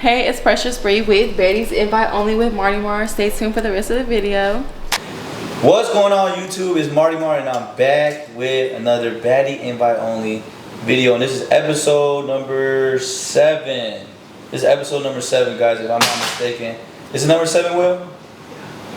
Hey, it's Precious Bree with Daddies Invite Only with MARTYMAR. Stay tuned for the rest of the video. What's going on YouTube? It's MARTYMAR and I'm back with another Baddie Invite Only video. And this is episode number 7. This is episode number 7, guys, if I'm not mistaken. Is it number 7, Will?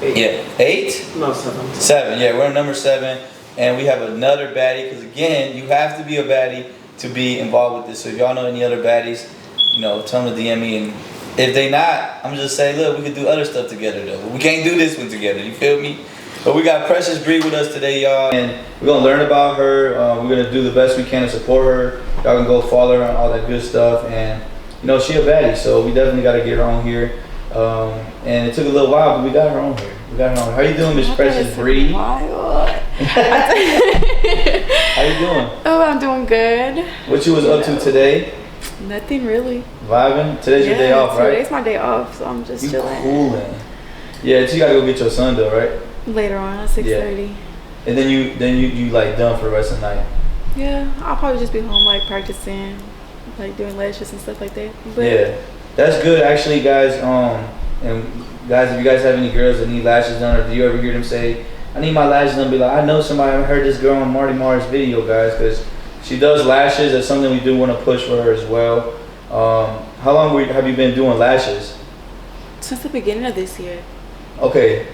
8. Yeah. 8? No, 7. 7, yeah, we're on number 7. And we have another baddie, because again, you have to be a baddie to be involved with this. So if y'all know any other baddies, you know, tell them to DM me, and if they not, I'm just say, look, we could do other stuff together though. We can't do this one together, you feel me? But we got Precious Bree with us today, y'all, and we're gonna learn about her. We're gonna do the best we can to support her. Y'all can go follow her on all that good stuff, and you know, she a baddie, so we definitely gotta get her on here. And it took a little while, but we got her on here. We got her on. How you doing, Miss Precious Bree? How you doing? Oh, I'm doing good. What you was up to today? Nothing really. Vibing? Today's your day off, right? Today's my day off, so I'm just chilling. Cooling. Yeah, so you gotta go get your son though, right? Later on at 6:30. Yeah. And then you like done for the rest of the night. Yeah, I'll probably just be home like practicing, like doing lashes and stuff like that. But yeah, that's good actually, guys. And guys, if you guys have any girls that need lashes done, or do you ever hear them say, "I need my lashes done," be like, "I know somebody. I heard this girl on MARTYMAR's video, guys," because she does lashes. That's something we do want to push for her as well. How long have you been doing lashes? Since the beginning of this year. Okay.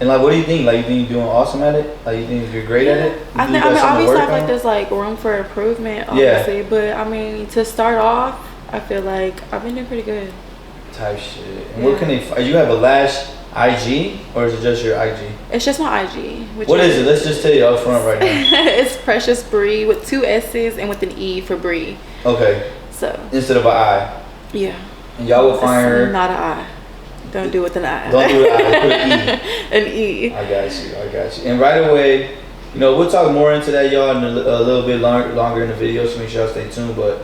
And like, what do you think? Like, you think you're doing awesome at it? Like, you think you're great at it? I mean, obviously, I feel like there's like room for improvement, obviously. Yeah. But I mean, to start off, I feel like I've been doing pretty good. Type shit. And where can they? You have a lash IG, or is it just your IG? It's just my IG. What is it? Let's just tell you up front right now. It's Precious Bree with 2 S's and with an E for Bree. Okay. So instead of an I. Yeah. And y'all will find her. Not an I. Don't do it with an I. Don't do an I. Put an E. An E. I got you. I got you. And right away, you know, we'll talk more into that, y'all, in a little bit longer in the video. So make sure y'all stay tuned. But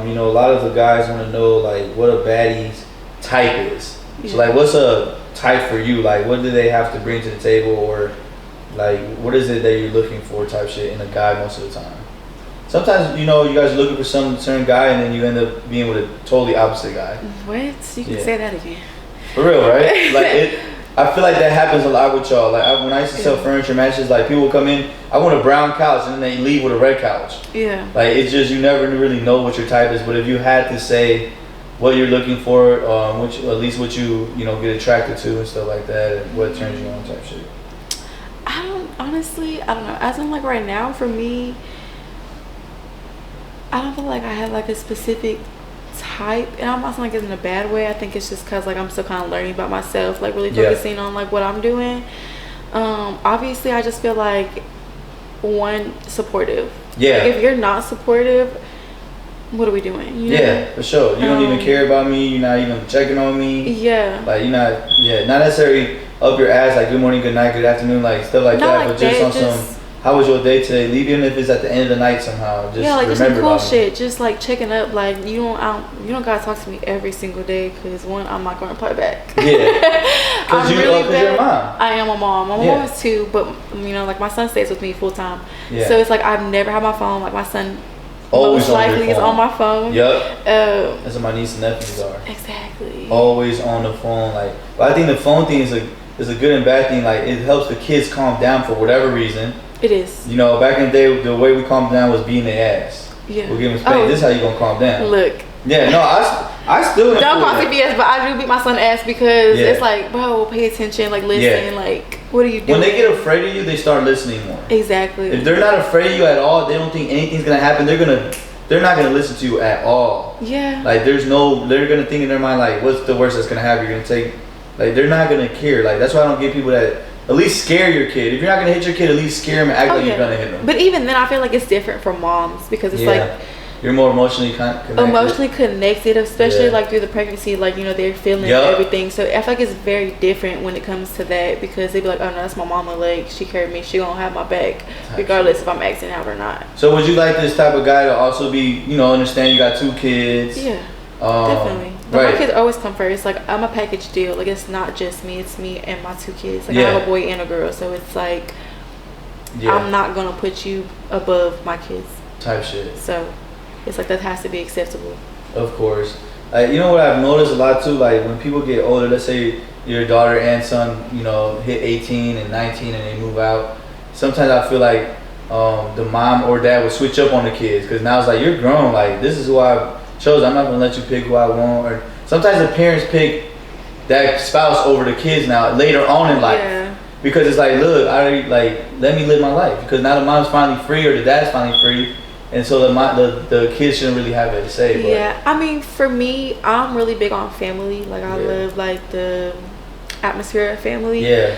you know, a lot of the guys want to know like what a baddie's type is. Yeah. So like, what's a type for you? Like, what do they have to bring to the table, or like, what is it that you're looking for, type shit, in a guy most of the time? Sometimes, you know, you guys are looking for some certain guy, and then you end up being with a totally opposite guy. What? You can say that again. For real, right? Like I feel like that happens a lot with y'all. Like when I used to sell furniture matches, like people come in, I want a brown couch, and then they leave with a red couch. Yeah. Like it's just, you never really know what your type is. But if you had to say what you're looking for, which at least what you know get attracted to and stuff like that, and what turns you on, type shit. I don't know. As in like right now, for me, I don't feel like I have like a specific type, and I'm not saying like it's in a bad way. I think it's just because like I'm still kind of learning about myself, like really focusing on like what I'm doing. Obviously, I just feel like supportive. Yeah. Like, if you're not supportive, what are we doing? You know? For sure. You don't even care about me. You're not even checking on me. Yeah. Like you're not. Yeah. Not necessarily up your ass like good morning, good night, good afternoon, like stuff like that. But just on some. How was your day today? Even if it's at the end of the night somehow. Just like remember just some cool shit. Just like checking up. Like you don't gotta talk to me every single day, because one, I'm not gonna reply back. Yeah. Because you're a mom. I am a mom. I'm a mom is 2, but you know, like my son stays with me full time. Yeah. So it's like I've never had my phone. Like my son always most likely is on my phone. Yep. That's what my niece and nephews are. Exactly. Always on the phone. Like, but I think the phone thing is a good and bad thing. Like it helps the kids calm down for whatever reason. It is. You know, back in the day, the way we calmed down was beating their ass. Yeah. We'll give them space. This is how you gonna calm down. Look. Yeah, no, I still don't call CPS, but I do beat my son ass because it's like, bro, pay attention, like listen, like what are you doing? When they get afraid of you, they start listening more. Exactly. If they're not afraid of you at all, they don't think anything's gonna happen. They're not gonna listen to you at all. Yeah. Like they're gonna think in their mind like, what's the worst that's gonna happen? You're gonna take, like they're not gonna care. Like that's why I don't get people that. At least scare your kid. If you're not gonna hit your kid, at least scare him and act like you're gonna hit him. But even then, I feel like it's different for moms, because it's like you're more emotionally connected. Emotionally connected, especially like through the pregnancy. Like, you know, they're feeling everything. So I feel like it's very different when it comes to that, because they be like, oh no, that's my mama. Like she carried me. She gonna have my back, regardless if I'm acting out or not. So would you like this type of guy to also be, you know, understand you got 2 kids? Yeah. Definitely. But my kids always come first. Like I'm a package deal. Like it's not just me, it's me and my 2 kids. Like I have a boy and a girl, so it's like I'm not gonna put you above my kids. Type shit. So it's like that has to be acceptable. Of course. Like, you know what I've noticed a lot too? Like, when people get older, let's say your daughter and son, you know, hit 18 and 19 and they move out. Sometimes I feel like the mom or dad will switch up on the kids, because now it's like, you're grown. Like, this is who I chose. I'm not gonna let you pick who I want. Or sometimes the parents pick that spouse over the kids now later on in life. Yeah. Because it's like, look, let me live my life. Because now the mom's finally free or the dad's finally free. And so the kids shouldn't really have it to say. But. Yeah, I mean, for me, I'm really big on family. Like, I love like the atmosphere of family. Yeah.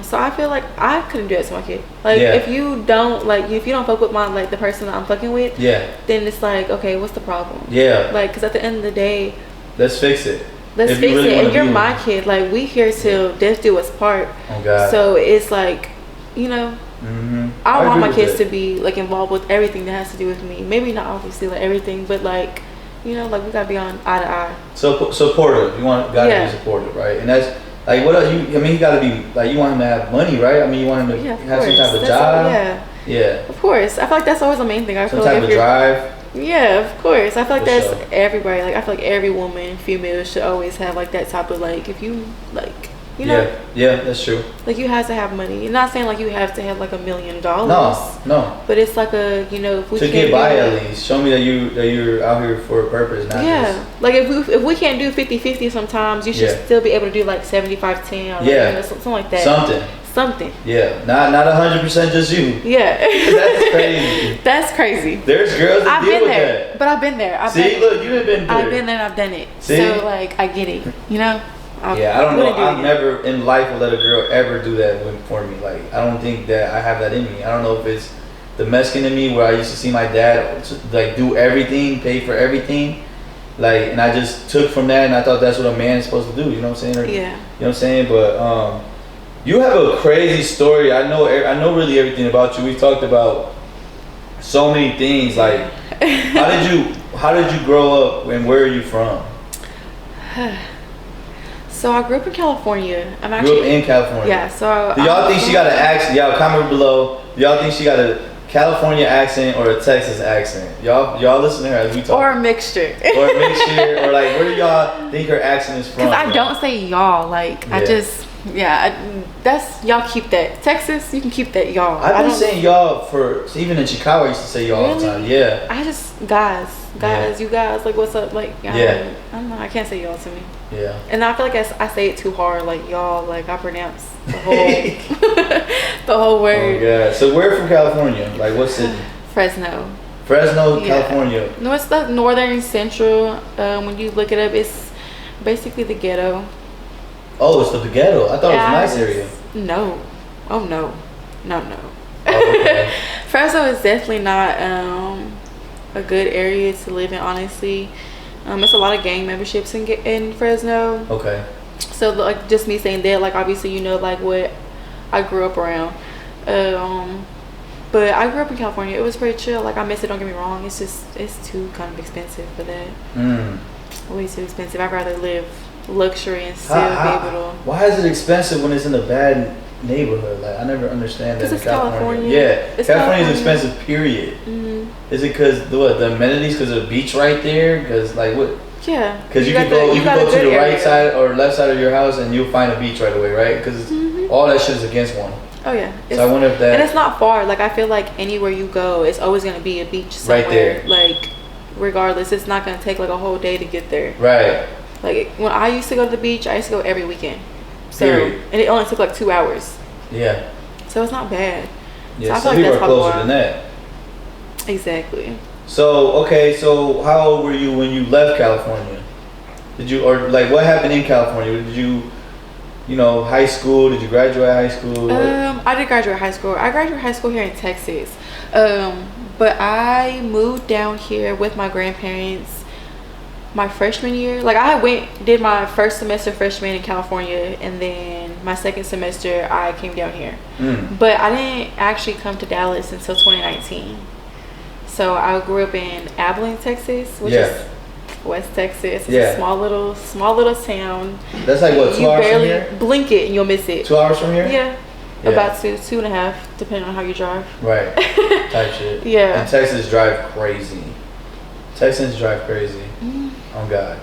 So I feel like I couldn't do it to my kid. Like, if you don't fuck with the person that I'm fucking with. Yeah. Then it's like, okay, what's the problem? Yeah. Like, because at the end of the day, let's fix it. Let's fix it. And you're my kid. Like, we here till death do us part. Oh God. So it's like, you know. Mm-hmm. I want my kids to be like involved with everything that has to do with me. Maybe not obviously like everything, but like, you know, like we gotta be on eye to eye. So supportive. You want gotta be supportive, right? And that's like, what else? You gotta be like, you want him to have money, right? I mean, you want him to have some type of job. Yeah. Of course. I feel like that's always the main thing. I feel like type of drive. Yeah, of course. I feel like that's everybody. Like, I feel like every woman, female, should always have like that type of like, if you like. You know? Yeah, that's true. Like, you have to have money. You're not saying like you have to have like $1 million. No. But it's like a, you know, if we to get by at least. Show me that you're out here for a purpose, not just. Like, if we can't do 50-50 sometimes, you should still be able to do like 75-10 or you know, something like that. Something. Yeah. Not 100% just you. Yeah. That's crazy. That's crazy. There's girls that deal with that. But I've been there. Look, you've been there. I've been there and I've done it. See? So like, I get it. You know? I don't know. I've never in life will let a girl ever do that for me. Like, I don't think that I have that in me. I don't know if it's the Mexican in me where I used to see my dad like do everything, pay for everything, like, and I just took from that and I thought that's what a man is supposed to do. You know what I'm saying? You know what I'm saying? But you have a crazy story. I know really everything about you. We've talked about so many things. Like, how did you grow up and where are you from? So I grew up in California. Grew up in California. Yeah. So do y'all think she got an accent? Y'all comment below. Do y'all think she got a California accent or a Texas accent? Y'all listen to her as we talk. Or a mixture. Or like, where do y'all think her accent is from? Because I don't say y'all. Like, I just that's y'all keep that. Texas, you can keep that y'all. I've been saying y'all even in Chicago I used to say y'all all the time. Yeah. I just you guys, like, what's up? Like, I don't know. I can't say y'all to me. Yeah. And I feel like I say it too hard, like y'all, like I pronounce the whole the whole word. Oh yeah. So where from California? Like, what city? Fresno, California. No, it's the northern central. When you look it up, it's basically the ghetto. Oh, it's the ghetto. I thought it was a nice area. No. Oh no. Oh, okay. Fresno is definitely not a good area to live in, honestly. It's a lot of gang memberships in Fresno. Okay. So like, just me saying that, like, obviously, you know, like what I grew up around. But I grew up in California. It was pretty chill. Like, I miss it, don't get me wrong. It's too kind of expensive for that. Way too expensive. I'd rather live luxury and still be able to. Why is it expensive when it's in a bad neighborhood? Like, I never understand that. Because it's California. Yeah, California is expensive, period. Is it because the amenities, because of the beach right there? Because like what? Yeah. Because you can go to the right side or left side of your house and you'll find a beach right away, right? Because all that shit is against one. Oh yeah. So I wonder if that. And it's not far. Like, I feel like anywhere you go, it's always gonna be a beach somewhere. Right there. Like, regardless, it's not gonna take like a whole day to get there. Right. Like, when I used to go to the beach, I used to go every weekend. So, period. And it only took like 2 hours. Yeah. So it's not bad. Yeah. So some people are closer than that. Exactly. So how old were you when you left California? Did you, or like, what happened in California? Did you high school? Did you graduate high school? I did graduate high school. I graduated high school here in Texas. But I moved down here with my grandparents my freshman year. Like, did my first semester freshman in California, and then my second semester I came down here. But I didn't actually come to Dallas until 2019. So I grew up in Abilene, Texas, which is West Texas. It's a small little town. That's like what, 2 hours from here? You barely blink it and you'll miss it. 2 hours from here? Yeah. About 2.5, depending on how you drive. Right. Type shit. Yeah. And Texans drive crazy. Oh God.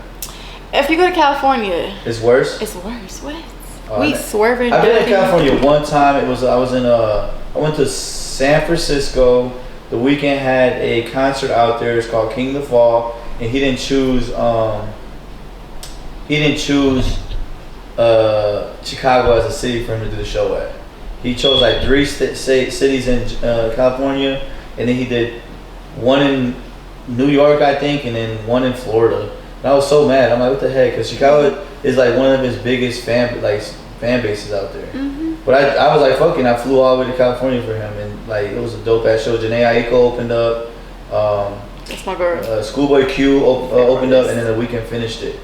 If you go to California, it's worse. It's worse. What? We swerving. I've been in California one time. I went to San Francisco. The Weeknd had a concert out there. It's called King of the Fall, and he didn't choose Chicago as a city for him to do the show at. He chose like 3 cities in California, and then he did one in New York, I think, and then one in Florida. And I was so mad. I'm like, what the heck? Because Chicago is like one of his biggest fan bases out there. Mm-hmm. But I was like, fucking, I flew all the way to California for him, and like it was a dope ass show. Janae Aiko opened up. That's my girl. Schoolboy Q opened up, and then The Weeknd finished it.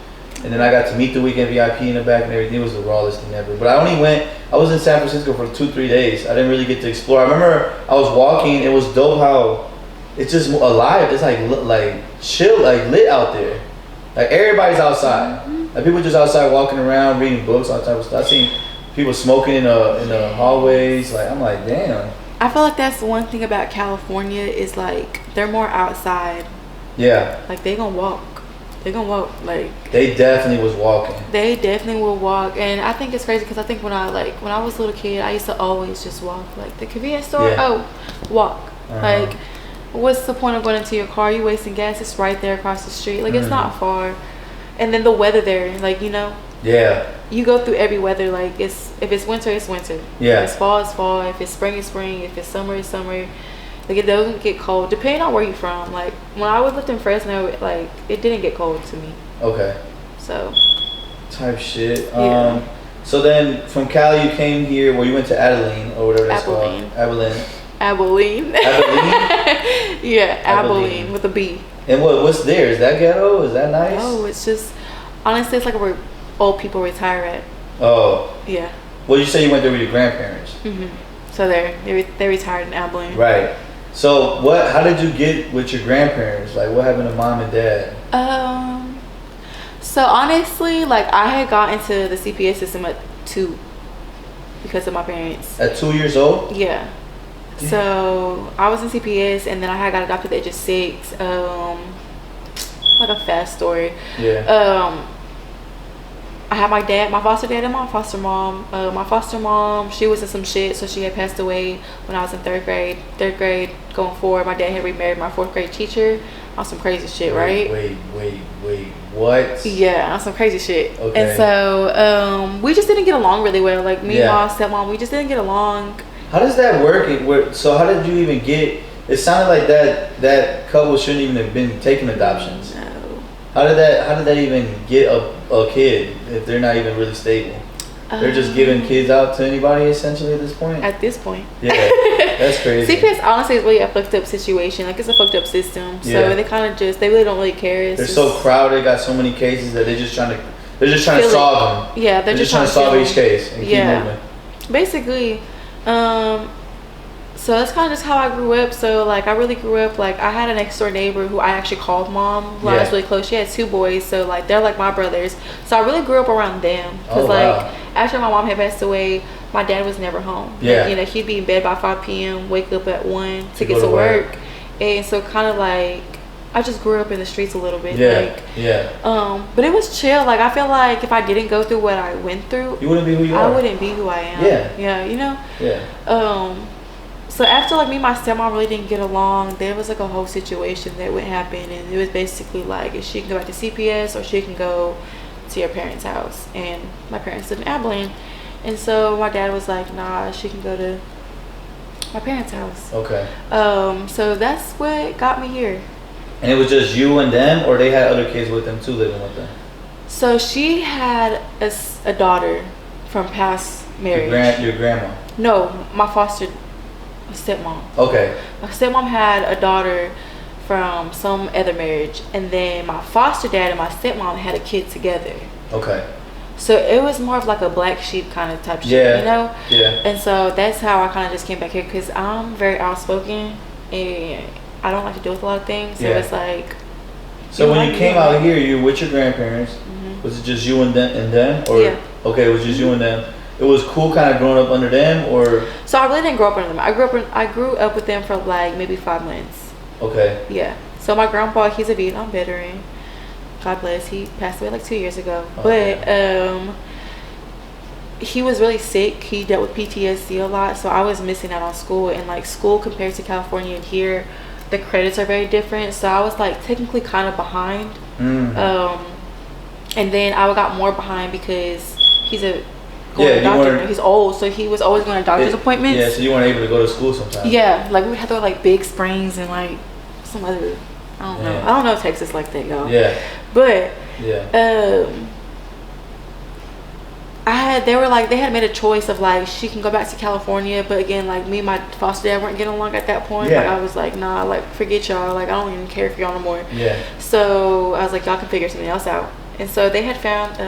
And then I got to meet The Weeknd VIP in the back and everything. It was the rawest thing ever. But I was in San Francisco for 2-3 days. I didn't really get to explore. I remember I was walking. It was dope how it's just alive. It's like chill, like lit out there. Like everybody's outside. Mm-hmm. Like people just outside walking around, reading books, all type of stuff. I seen people smoking in the hallways. Like I'm like, damn. I feel like that's the one thing about California is like they're more outside. Yeah. Like they gonna walk. Like they definitely was walking. They definitely will walk, and I think it's crazy because I think when I was a little kid, I used to always just walk. Like the convenience store, walk. Uh-huh. Like, what's the point of going into your car? You wasting gas. It's right there across the street. Like it's not far. And then the weather there, like Yeah. You go through every weather. Like if it's winter, it's winter. Yeah. If it's fall, it's fall. If it's spring, it's spring. If it's summer, it's summer. Like it doesn't get cold depending on where you're from. Like when I lived in Fresno, like it didn't get cold to me. Okay. So. Type shit. Yeah. So then from Cali you came here, where you went to Abilene or whatever that's called. Abilene. Yeah, Abilene with a B. And what's there? Is that ghetto? Is that nice? No, it's just honestly it's like where old people retire at. Oh. Yeah. Well, you say you went there with your grandparents. Mhm. So they retired in Abilene. Right. So how did you get with your grandparents? Like what happened to mom and dad? So honestly, like I had got into the CPS system at 2 because of my parents. At 2 years old? Yeah. Damn. So I was in CPS, and then I had got adopted at the age of 6. Like a fast story. Yeah. I had my dad, my foster dad, and my foster mom. My foster mom, she was in some shit, so she had passed away when I was in 3rd grade. 3rd grade going forward, my dad had remarried my 4th grade teacher on some crazy shit, right? Wait, what? Yeah, on some crazy shit. Okay. And so we just didn't get along really well. Like me and my stepmom, we just didn't get along. How does that work? So how did you even get? It sounded like that couple shouldn't even have been taking adoptions. No. How did that even get a kid if they're not even really stable? They're just giving kids out to anybody essentially at this point? At this point. Yeah, that's crazy. CPS honestly is really a fucked up situation. Like it's a fucked up system. So they kind of they really don't really care. They're so crowded, got so many cases that they're just trying to solve them. Yeah, they're just trying to solve each case and keep moving. Basically, so that's kind of just how I grew up. So like I really grew up like I had a next door neighbor who I actually called mom who I was really close. She had 2 boys, so like they're like my brothers. So I really grew up around them because after my mom had passed away, my dad was never home. Yeah. Like, he'd be in bed by 5 p.m., wake up at 1 to get to work. And so kind of like I just grew up in the streets a little bit. But it was chill. Like I feel like if I didn't go through what I went through, you wouldn't be who you are. I wouldn't be who I am. So after like me and my stepmom really didn't get along, there was like a whole situation that would happen, and it was basically like if she can go back to CPS or she can go to your parents' house. And my parents lived in Abilene, and so my dad was like, nah, she can go to my parents' house. Okay. So that's what got me here. And it was just you and them, or they had other kids with them too, living with them? So she had a daughter from past marriage. Your grandma? No, my foster stepmom. Okay. My stepmom had a daughter from some other marriage, and then my foster dad and my stepmom had a kid together. Okay. So it was more of like a black sheep kind of type shit, you know? Yeah. And so that's how I kind of just came back here, because I'm very outspoken and I don't like to deal with a lot of things. So it's like. So when you came out here, you were with your grandparents. Mm-hmm. Was it just you and them? Or, yeah. Okay, it was just you and them. It was cool kind of growing up under them, or? So I really didn't grow up under them. I grew up with them for like maybe 5 months. Okay. Yeah. So my grandpa, he's a Vietnam veteran. God bless. He passed away like 2 years ago. Okay. But he was really sick. He dealt with PTSD a lot, so I was missing out on school. And like school compared to California and here, the credits are very different. So I was like technically kind of behind. And then I got more behind because he's a doctor. He's old, so he was always going to doctor's appointments. Yeah, so you weren't able to go to school sometimes. Yeah, like we would have to go to like Big Springs and like some other, I don't know. I don't know Texas like that, y'all. Yeah. But they had made a choice of like she can go back to California, but again, like me and my foster dad weren't getting along at that point. Yeah. Like I was like, nah, like forget y'all, like I don't even care for y'all no more. Yeah. So I was like, y'all can figure something else out. And so they had found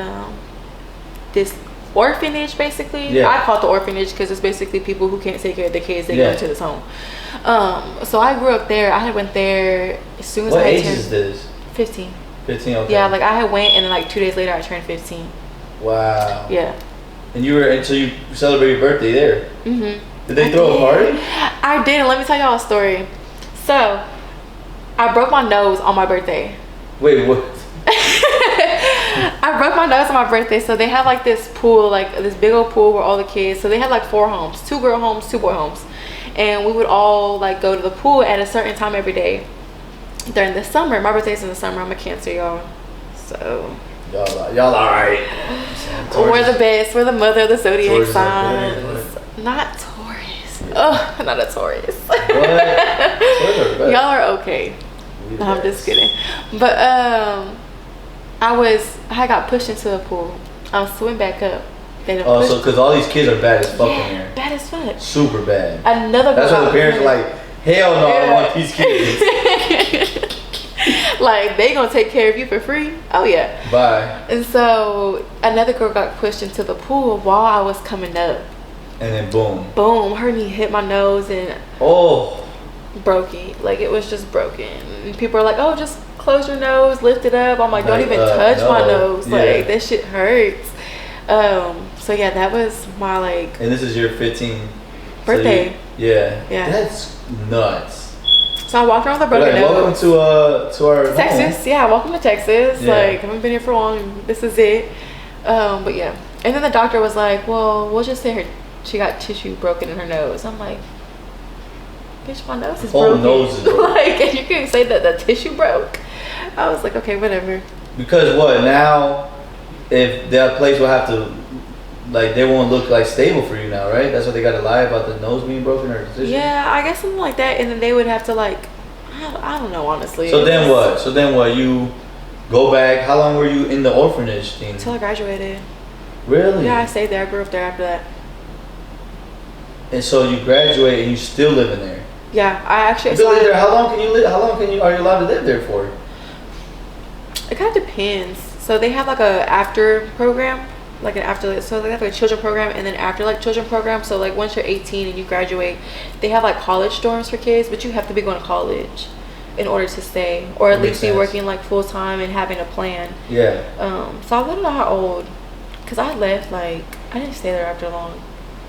this orphanage, basically. Yeah. I call it the orphanage because it's basically people who can't take care of their kids. They go into this home. So I grew up there. I had went there as soon as I had turned. What age is this? 15. 15. Okay. Yeah, like I had went and then like 2 days later I turned 15. Wow. Yeah. And so you celebrated your birthday there. Mhm. Did they throw a party? I did. Let me tell y'all a story. So I broke my nose on my birthday. Wait, what? I broke my nose on my birthday. So they have like this pool, like this big old pool where all the kids, so they had like 4 homes, 2 girl homes, 2 boy homes, and we would all like go to the pool at a certain time every day during the summer. My birthday's in the summer. I'm a Cancer, y'all, so y'all all right. We're the best. We're the mother of the zodiac signs. Not Taurus. Oh, not a Taurus. What? Y'all are okay. No, I'm just kidding. But I got pushed into a pool. I was swimming back up. So because all these kids are bad as fuck in here. Bad as fuck. Super bad. That's why the parents are like, hell no, I don't want these kids. Like, they gonna take care of you for free? Oh yeah. Bye. And so another girl got pushed into the pool while I was coming up. And then boom. Boom. Her knee hit my nose and broke it. Like, it was just broken. And people are like, oh, just close your nose, lift it up. I'm like, don't even touch my nose. Like, that shit hurts. So yeah, that was my like. And this is your 15th birthday. Yeah. That's nuts. So I walked around with a broken nose. Welcome to our Texas. home. Yeah, welcome to Texas. Yeah. Like, I haven't been here for long. This is it. But yeah. And then the doctor was like, well, we'll just say she got tissue broken in her nose. I'm like, bitch, my nose is broken. Nose is broken. Like, and you couldn't say that the tissue broke. I was like, okay, whatever. Because what now? If that place will have to, like, they won't look like stable for you now, right? That's what they got to lie about, the nose being broken or tissue? Yeah, I guess something like that. And then they would have to like, I don't know, honestly. So then what? You go back. How long were you in the orphanage thing? Until I graduated. Really? Yeah, I stayed there. I grew up there after that. And so you graduate and you still living there? Yeah, I actually. You live there. How long can you live? Are you allowed to live there for? It kind of depends. So they have like a after program, like an after. So they have like a children program and then after like children program. So like once you're 18 and you graduate, they have like college dorms for kids, but you have to be going to college in order to stay, or at least be working like full time and having a plan. Yeah. So I don't know how old, cause I left like I didn't stay there after long.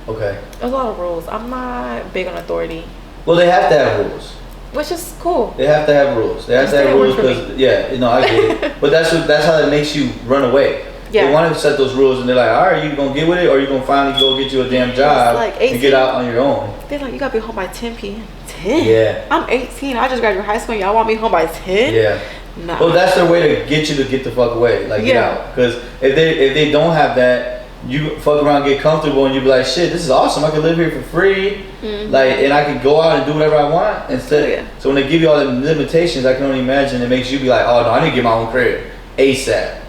Okay. There's a lot of rules. I'm not big on authority. Well, they have to have rules. Which is cool. They have to have rules. They have to have rules because I get it. But that's how it makes you run away. Yeah. They want to set those rules and they're like, all right, you gonna get with it, or you gonna finally go get you a damn job and get out on your own. They're like, you gotta be home by 10 p.m. 10. Yeah. I'm 18. I just graduated high school. Y'all want me home by 10? Yeah. Nah. Well, that's their way to get you to get the fuck away, like get out. Because if they don't have that, you fuck around, get comfortable, and you be like, shit, this is awesome. I can live here for free, like, and I can go out and do whatever I want instead. So when they give you all the limitations, I can only imagine it makes you be like, oh no, I need to get my own crib ASAP.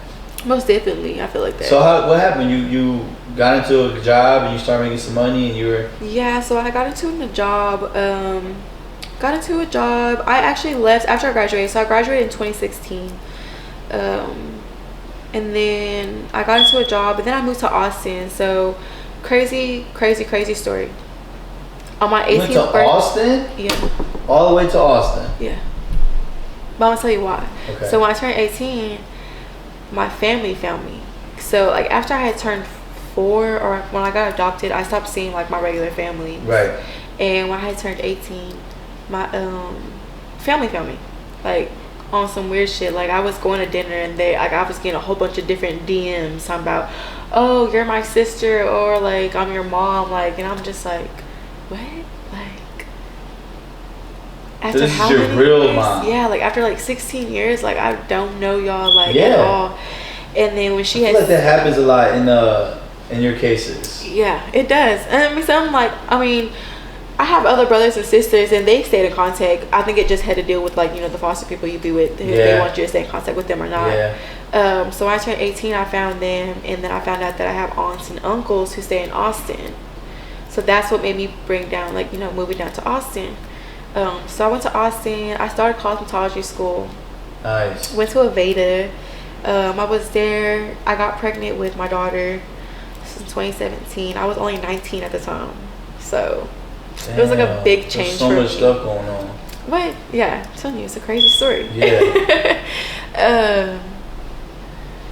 Most definitely, I feel like that. So what happened? You got into a job and you started making some money, and you were. Yeah, so I got into a job. I actually left after I graduated. So I graduated in 2016. And then I got into a job, and then I moved to Austin. So crazy story. On my 18th birthday. Went to Austin? Yeah. All the way to Austin? Yeah. But I'm gonna tell you why. Okay. So when I turned 18, my family found me. So like after I had turned 4, or when I got adopted, I stopped seeing like my regular family. Right. And when I had turned 18, my family found me. Like on some weird shit. Like, I was going to dinner and I was getting a whole bunch of different DMs talking about, oh, you're my sister, or like, I'm your mom. Like, and I'm just like, what? Like, after this how is your many real years? mom. Yeah, like after like 16 years, like I don't know y'all like at all. And then when she I feel like that happens a lot in your cases. Yeah, it does. And so I'm like, I mean, I have other brothers and sisters, and they stayed in contact. I think it just had to deal with, like, you know, the foster people you be with, if they want you to stay in contact with them or not. Yeah. So when I turned 18, I found them, and then I found out that I have aunts and uncles who stay in Austin. So that's what made me bring down, like, you know, moving down to Austin. So I went to Austin. I started cosmetology school. Nice. Went to Aveda. I was there. I got pregnant with my daughter. This was in 2017. I was only 19 at the time. So... Damn, it was like a big change. There's so much stuff going on. What? Yeah, I'm telling you, it's a crazy story. Yeah.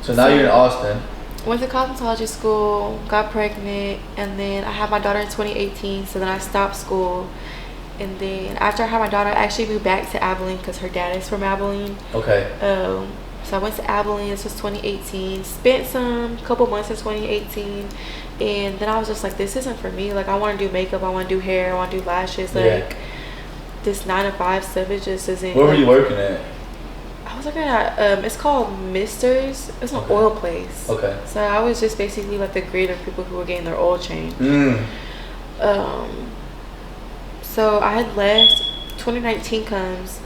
So now you're in Austin. Went to cosmetology school, got pregnant, and then I had my daughter in 2018. So then I stopped school, and then after I had my daughter, I actually moved back to Abilene because her dad is from Abilene. Okay. So I went to Abilene. This was 2018. Spent couple months in 2018. And then I was just like, this isn't for me. Like, I want to do makeup. I want to do hair. I want to do lashes. Like, this 9-to-5 stuff, it just isn't. Where were you working at? I was working at, it's called Misters. It's an oil place. Okay. So I was just basically like the greeter of people who were getting their oil changed. So I had left. 2019 comes.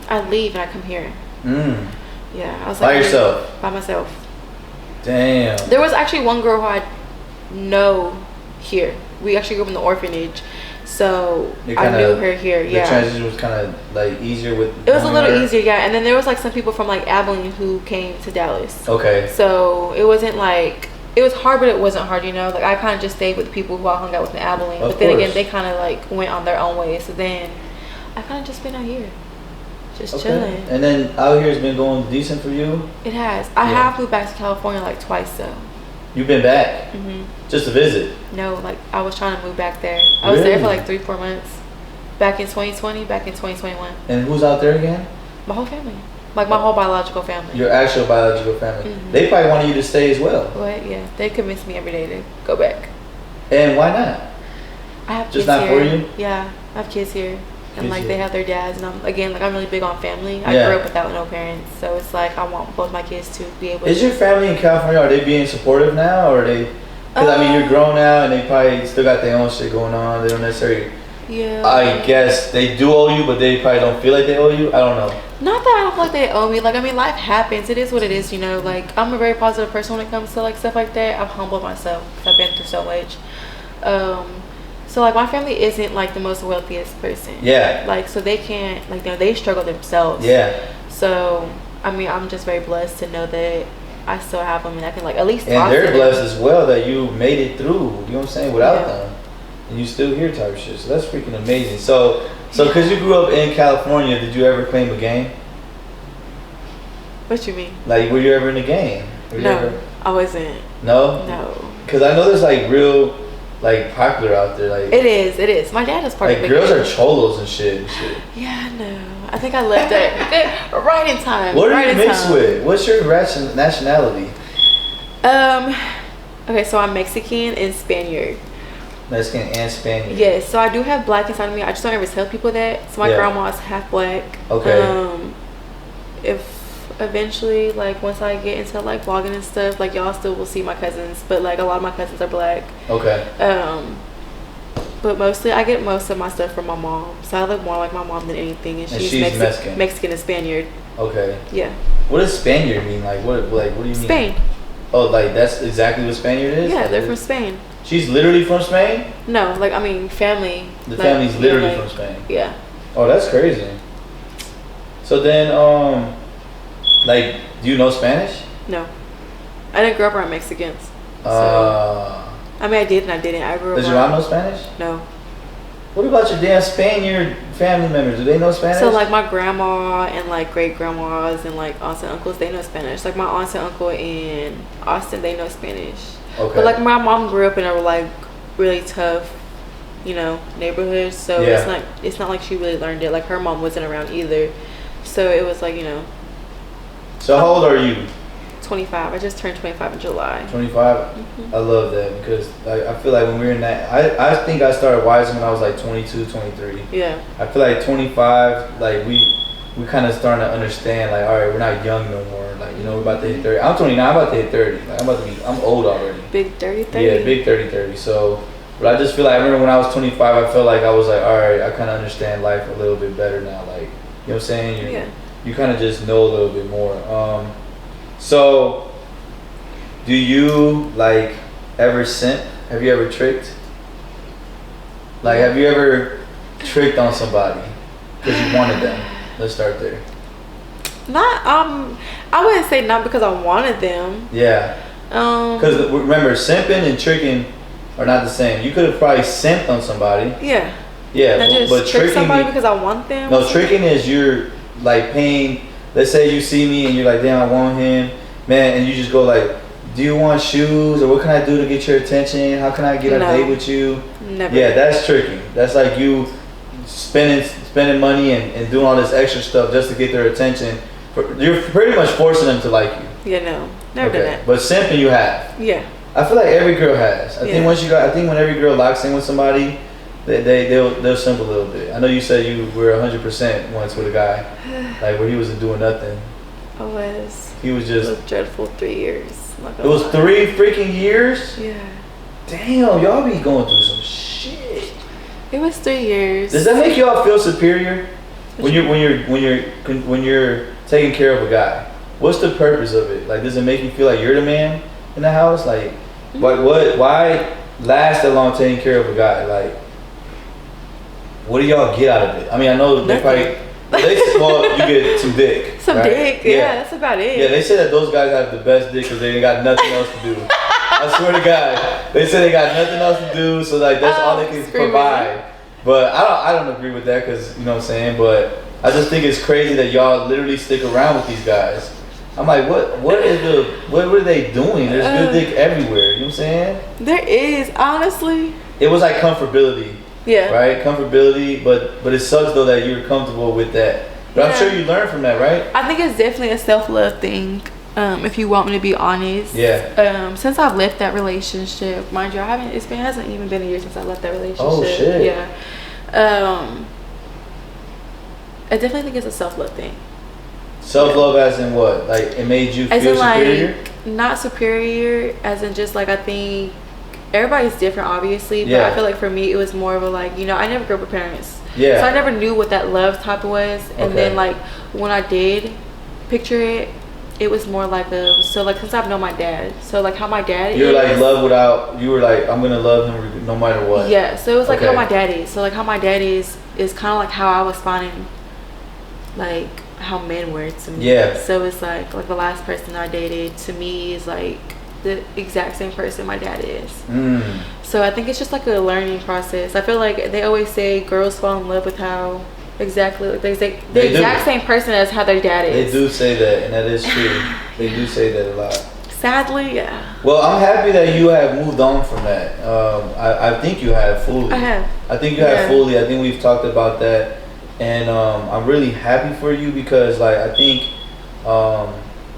I leave and I come here. Yeah. I was like, by yourself? By myself. Damn. There was actually one girl who I know here. We actually grew up in the orphanage, so I knew her here. Yeah, the transition was kind of like easier with. It was a little easier, yeah. And then there was like some people from like Abilene who came to Dallas. Okay. So it wasn't like, it was hard, but it wasn't hard, you know. Like, I kind of just stayed with the people who I hung out with in Abilene. But then again, they kind of like went on their own way. So then I kind of just been out here, just chilling. And then out here has been going decent for you. It has. I have moved back to California like twice though. You've been back? Just to visit? No, like I was trying to move back there. I was there for like 3-4 months. Back in 2020, back in 2021. And who's out there again? My whole family. Like my whole biological family. Your actual biological family. They probably wanted you to stay as well. What? Yeah. They convinced me every day to go back. And why not? I have just kids not here. For you? Yeah. I have kids here. And kids like here. they have their dads, and I'm really big on family. I grew up without no parents, so it's like I want both my kids to be able. Is your family in California? Are they being supportive now, or are they? Because I mean, you're grown now, and they probably still got their own shit going on. They don't necessarily. Yeah. I guess they do owe you, but they probably don't feel like they owe you. I don't know. Not that I don't feel like they owe me. Like, I mean, life happens. It is what it is, you know. Like, I'm a very positive person when it comes to like stuff like that. I've humbled myself because I've been through so much. So like my family isn't like the most wealthiest person. Yeah. Like, so they can't, like, you know, they struggle themselves. Yeah. So I mean, I'm just very blessed to know that I still have them and I can like at least talk and they're to blessed them. As well that you made it through. You know what I'm saying? Without them, and you still here type of shit. So that's freaking amazing. So because you grew up in California, did you ever claim a game? What you mean? Like, were you ever in a game? No, I wasn't. No. No. Because I know there's like real. Like popular out there, like it is. My dad is part of the girls are cholos and shit. Yeah, I know. I think I left that right in time. What are you mixed with? What's your nationality? Okay, so I'm Mexican and Spaniard. Mexican and Spaniard. Yes, so I do have black inside of me. I just don't ever tell people that. So my grandma is half black. Okay. If eventually, like once I get into like vlogging and stuff, like y'all still will see my cousins, but like a lot of my cousins are black. Okay. But mostly I get most of my stuff from my mom, so I look more like my mom than anything, and she's Mexican and Spaniard. Okay. Yeah. What does Spaniard mean? Like what do you mean? Spain. Oh, like that's exactly what Spaniard is? Yeah, they're from Spain. She's literally from Spain? No, like I mean family. The family's literally from Spain. Yeah. Oh, that's crazy. So then like, do you know Spanish? No. I didn't grow up around Mexicans. So. I mean, I did and I didn't. I grew up. Does your mom know Spanish? No. What about your damn Spaniard family members? Do they know Spanish? So, like, my grandma and, like, great-grandmas and, like, aunts and uncles, they know Spanish. Like, my aunts and uncle in Austin, they know Spanish. Okay. But, like, my mom grew up in a, like, really tough, you know, neighborhood. So, it's not like she really learned it. Like, her mom wasn't around either. So, it was, like, you know, So how old are you? 25. I just turned 25 in July. 25? I love that because I feel like when we were in that, I think I started wising when I was like 22, 23. Yeah. I feel like 25, like we kind of starting to understand, like, all right, we're not young no more. Like, you know, we're about to hit 30. I'm 29, I'm about to hit 30. Like, I'm old already. Big 30. Yeah, big 30. So, but I just feel like, I remember when I was 25, I felt like I was like, all right, I kind of understand life a little bit better now. Like, you know what I'm saying? You kind of just know a little bit more. So, do you, like, ever simp? Have you ever tricked? Like, have you ever tricked on somebody because you wanted them? Let's start there. Not, I wouldn't say not because I wanted them. Yeah. Because remember, simping and tricking are not the same. You could have probably simped on somebody. Yeah. Yeah, but trick somebody because I want them. No, tricking is you're like paying. Let's say you see me and you're like, damn, I want him, man, and you just go like, do you want shoes or what can I do to get your attention? How can I get a date with you? Never. Yeah, that's tricking. That's like you spending money and doing all this extra stuff just to get their attention. You're pretty much forcing them to like you. Yeah, no, never done that. But simping you have. Yeah. I feel like every girl has. I think when every girl locks in with somebody, they'll simp a little bit. I know you said you were 100% once with a guy, like where he wasn't doing nothing. I was. He was just. It was dreadful 3 years. It was 3 freaking years. Yeah. Damn, y'all be going through some shit. It was 3 years. Does that make y'all feel superior when you're taking care of a guy? What's the purpose of it? Like, does it make you feel like you're the man in the house? Like, why last that long taking care of a guy? Like, what do y'all get out of it? I mean, I know they probably, you get some dick. Some dick, yeah, that's about it. Yeah, they say that those guys have the best dick because they ain't got nothing else to do. I swear to God, they say they got nothing else to do, so like that's all they can provide. But I don't agree with that because you know what I'm saying. But I just think it's crazy that y'all literally stick around with these guys. I'm like, what are they doing? There's good dick everywhere. You know what I'm saying? There is, honestly. It was like comfortability. Yeah. Right? Comfortability, but it sucks though that you're comfortable with that. But I'm sure you learned from that, right? I think it's definitely a self-love thing. If you want me to be honest. Yeah. Since I've left that relationship, mind you, hasn't even been a year since I left that relationship. Oh shit. Yeah. I definitely think it's a self-love thing. Self-love as in what? Like it made you feel superior? Like, not superior, as in just like I think everybody's different obviously, but I feel like for me it was more of a like, you know, I never grew up with parents. Yeah. So I never knew what that love type was. And then like when I did picture it, it was more like since I've known my dad, so like how my dad you were like you were like, I'm gonna love him no matter what. Yeah, so it was like how my dad is. So like how my dad is kind of like how I was finding like how men were to me. Yeah. So it's like the last person I dated to me is like the exact same person my dad is. So I think it's just like a learning process. I feel like they always say girls fall in love with how exactly they say the exact same person as how their dad is. They do say that, and that is true. They do say that a lot. Sadly, yeah. Well, I'm happy that you have moved on from that. I think you have fully. I have. I think you have fully. I think we've talked about that, and I'm really happy for you because, like, I think,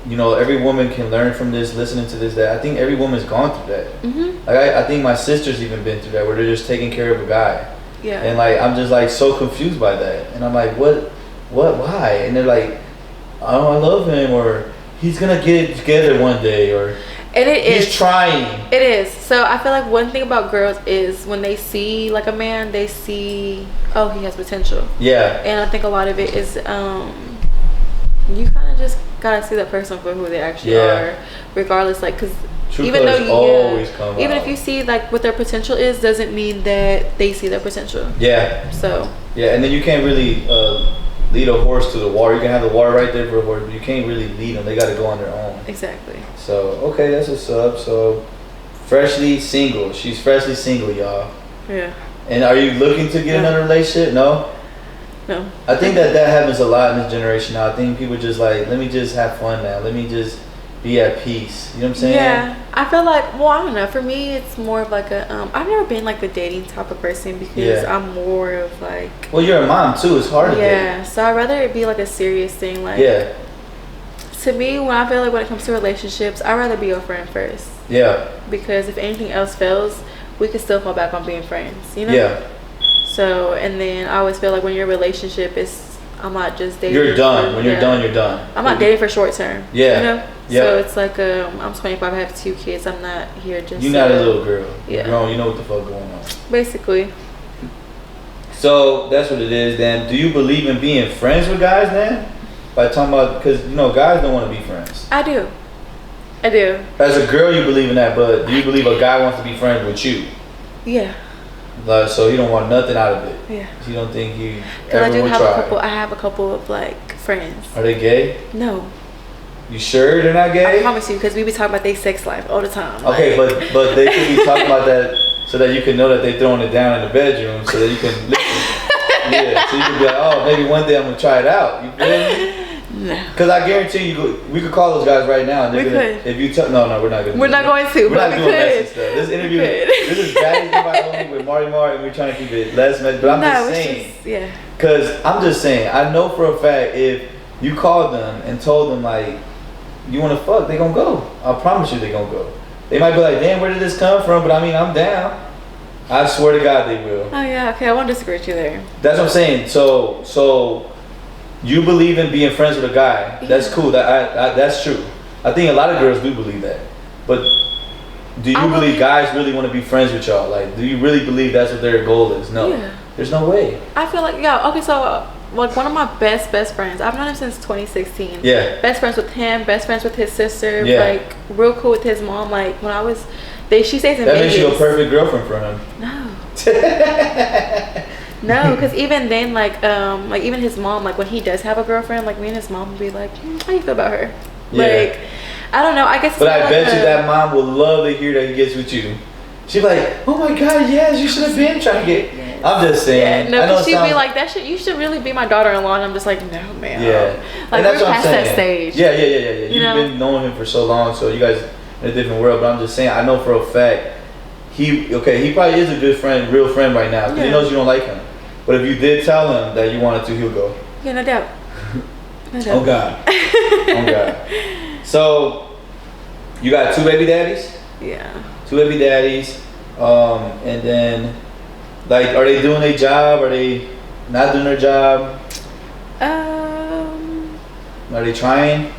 you know, every woman can learn from this. Listening to this, that I think every woman's gone through that. Like, I think my sister's even been through that, where they're just taking care of a guy. Yeah. And like I'm just like so confused by that, and I'm like, what, why? And they're like, oh, I love him, or he's gonna get it together one day, or he's trying. It is. So I feel like one thing about girls is when they see like a man, they see, oh, he has potential. Yeah. And I think a lot of it is you kind of just gotta see that person for who they actually are, regardless, like, because even though even if you see like what their potential is, doesn't mean that they see their potential. Yeah. So. Yeah, and then you can't really lead a horse to the water. You can have the water right there for a horse, but you can't really lead them. They got to go on their own. Exactly. So okay, that's what's up. So freshly single. She's freshly single, y'all. Yeah. And are you looking to get another relationship? No. No. I think that happens a lot in this generation now. I think people just like, let me just have fun now. Let me just be at peace. You know what I'm saying? Yeah. I feel like, well, I don't know. For me, it's more of like a, I've never been like the dating type of person because I'm more of like. Well, you're a mom too. It's hard to date. Yeah. So I'd rather it be like a serious thing. Like. Yeah. To me, when I feel like when it comes to relationships, I'd rather be your friend first. Yeah. Because if anything else fails, we can still fall back on being friends, you know? Yeah. So, and then I always feel like when your relationship is, I'm not just dating. You're done. When you're done, you're done. I'm not dating for short term. Yeah. You know? Yeah. So it's like, I'm 25, I have 2 kids. I'm not here just. You're not a little girl. Yeah. You're grown. You know what the fuck going on. Basically. So that's what it is, then. Do you believe in being friends with guys, then? By talking about, because, you know, guys don't want to be friends. I do. As a girl, you believe in that, but do you believe a guy wants to be friends with you? Yeah. Like, so he don't want nothing out of it. Yeah. You don't think he ever would try? I have a couple of like friends. Are they gay? No. You sure they're not gay? I promise you, because we be talking about their sex life all the time. Okay, like. but they could be talking about that so that you can know that they throwing it down in the bedroom, so that you can listen. Yeah, so you can be like, oh, maybe one day I'm gonna try it out. You feel me? No. Because I guarantee you, we could call those guys right now. And we could. If you tell, no, we're not gonna. We're not going to. We're not doing messy stuff. This interview, this is Daddies only with MARTYMAR, and we're trying to keep it less messy. But I'm just saying, yeah. Because I'm just saying, I know for a fact if you called them and told them like, you want to fuck, they gonna go. I promise you, they gonna go. They might be like, damn, where did this come from? But I mean, I'm down. I swear to God, they will. Oh yeah, okay, I won't disagree with you there. That's what I'm saying. So. You believe in being friends with a guy. Yeah. That's cool. That's true. I think a lot of girls do believe that. But do you believe guys really want to be friends with y'all? Like, do you really believe that's what their goal is? No. Yeah. There's no way. I feel like, okay, so like one of my best friends, I've known him since 2016. Yeah. Best friends with him, best friends with his sister. Yeah. Like, real cool with his mom. Like, when I was, she stays in Vegas. That makes you a perfect girlfriend for him. No. No, because even then, like even his mom, like when he does have a girlfriend, like me and his mom would be like, how you feel about her? Yeah. Like, I don't know. I guess. But I bet you that mom would love to hear that he gets with you. She'd be like, oh my God, yes, you should have been trying to get. Yes. I'm just saying. Yeah, no, because she'd be like, you should really be my daughter-in-law, and I'm just like, no, man. Yeah. Like, we're past that stage. Yeah. You've been knowing him for so long, so you guys in a different world. But I'm just saying, I know for a fact, he probably is a good friend, real friend right now, because he knows you don't like him. But if you did tell him that you wanted to, he'll go. Yeah, no doubt. Oh God. Oh God. So, you got 2 baby daddies? Yeah. 2 baby daddies. And then, like, are they doing their job? Are they not doing their job? Are they trying?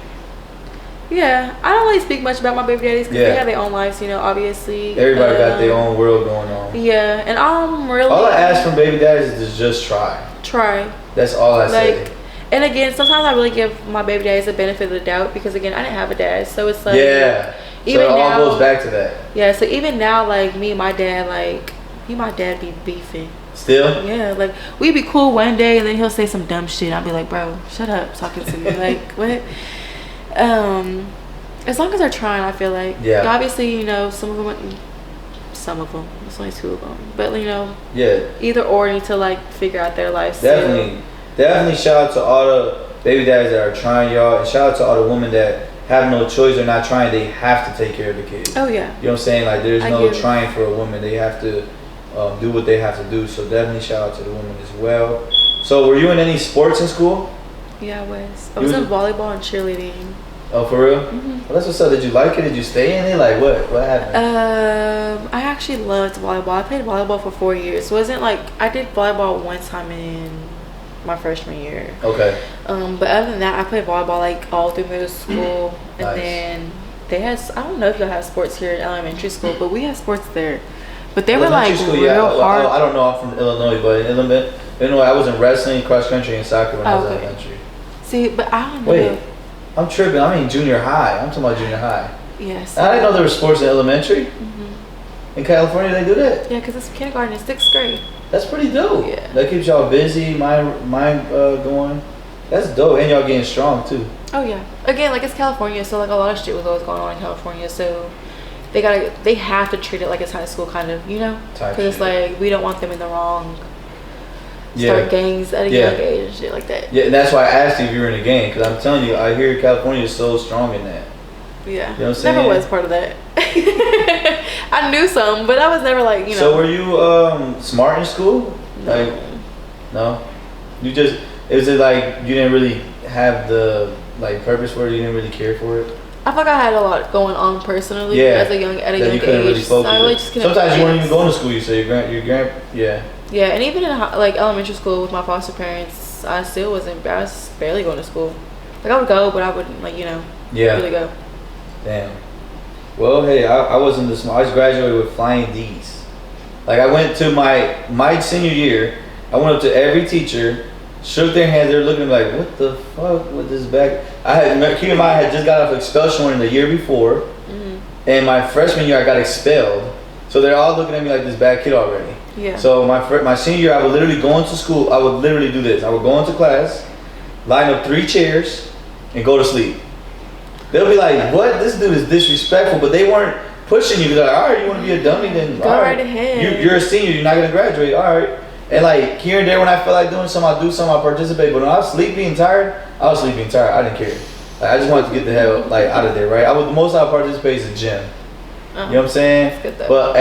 Yeah, I don't really speak much about my baby daddies because they have their own lives, you know, obviously. Everybody got their own world going on. Yeah, and I'm really... All I ask from baby daddies is to just try. Try. That's all I say. And again, sometimes I really give my baby daddies the benefit of the doubt because, again, I didn't have a dad. So it's like... Yeah. Even so it all now, goes back to that. Yeah, so even now, like, me and my dad, like, me and my dad be beefing. Still? Yeah, like, we'd be cool one day and then he'll say some dumb shit. I'll be like, bro, shut up talking to me. Like, what? As long as they're trying, I feel like. Yeah. Obviously, you know, some of them, it's only 2 of them, but you know, either or need to like figure out their lives. Definitely shout out to all the baby daddies that are trying, y'all, and shout out to all the women that have no choice. They're not trying. They have to take care of the kids. Oh yeah. You know what I'm saying? Like, there's no trying for a woman. They have to do what they have to do. So definitely shout out to the women as well. So were you in any sports in school? Yeah, I was. I was in volleyball and cheerleading. Oh, for real? Mm-hmm. Well, that's what's up. Did you like it? Did you stay in it? Like, what happened? I actually loved volleyball. I played volleyball for 4 years. So it wasn't like, I did volleyball one time in my freshman year. Okay. But other than that, I played volleyball like all through middle school. And then they had, I don't know if y'all have sports here in elementary school, but we had sports there. But they were like real hard. I don't know. I'm from Illinois, but in Illinois, I was in wrestling, cross country, and soccer when I was elementary. See, but I don't know. Wait, I'm tripping. I mean junior high. I'm talking about junior high. Yes. I didn't know there were sports in elementary. In California, they do that. Yeah, because it's kindergarten and 6th grade. That's pretty dope. Yeah. That keeps y'all busy, mind going. That's dope, and y'all getting strong too. Oh yeah. Again, like it's California, so like a lot of shit was always going on in California, so they have to treat it like it's high school, kind of, you know, because it's like we don't want them in the wrong. Start gangs at a young age and shit like that. Yeah, and that's why I asked you if you were in a gang, because I'm telling you, I hear California is so strong in that. Yeah. You know what I'm saying? Never was part of that. I knew some, but I was never like, you know. So were you smart in school? No. Like, no? You just, is it like you didn't really have the like purpose for it? You didn't really care for it? I feel like I had a lot going on personally at a young age. Really so I really just sometimes you weren't even going to school. You say yeah. Yeah, and even in like elementary school with my foster parents, I was barely going to school. Like I would go, but I wouldn't really go. Damn. Well, hey, I wasn't the small. I just graduated with flying D's. Like I went to my senior year. I went up to every teacher, shook their hands. They were looking like, what the fuck with this bag? Keep in mind, I had just got off expulsion warning the year before, and my freshman year I got expelled. So they're all looking at me like this bad kid already. Yeah. So my senior year, I would literally go into school. I would literally do this. I would go into class, line up 3 chairs, and go to sleep. They'll be like, what? This dude is disrespectful. But they weren't pushing you. They're like, all right, you want to be a dummy? Then go right ahead. You're a senior. You're not going to graduate. All right. And like here and there when I feel like doing something, I'll do something, I'll participate. But when I was sleepy and tired, I was sleepy and tired. I didn't care. Like, I just wanted to get the hell out of there, right? The most I would participate is the gym. You know what I'm saying? But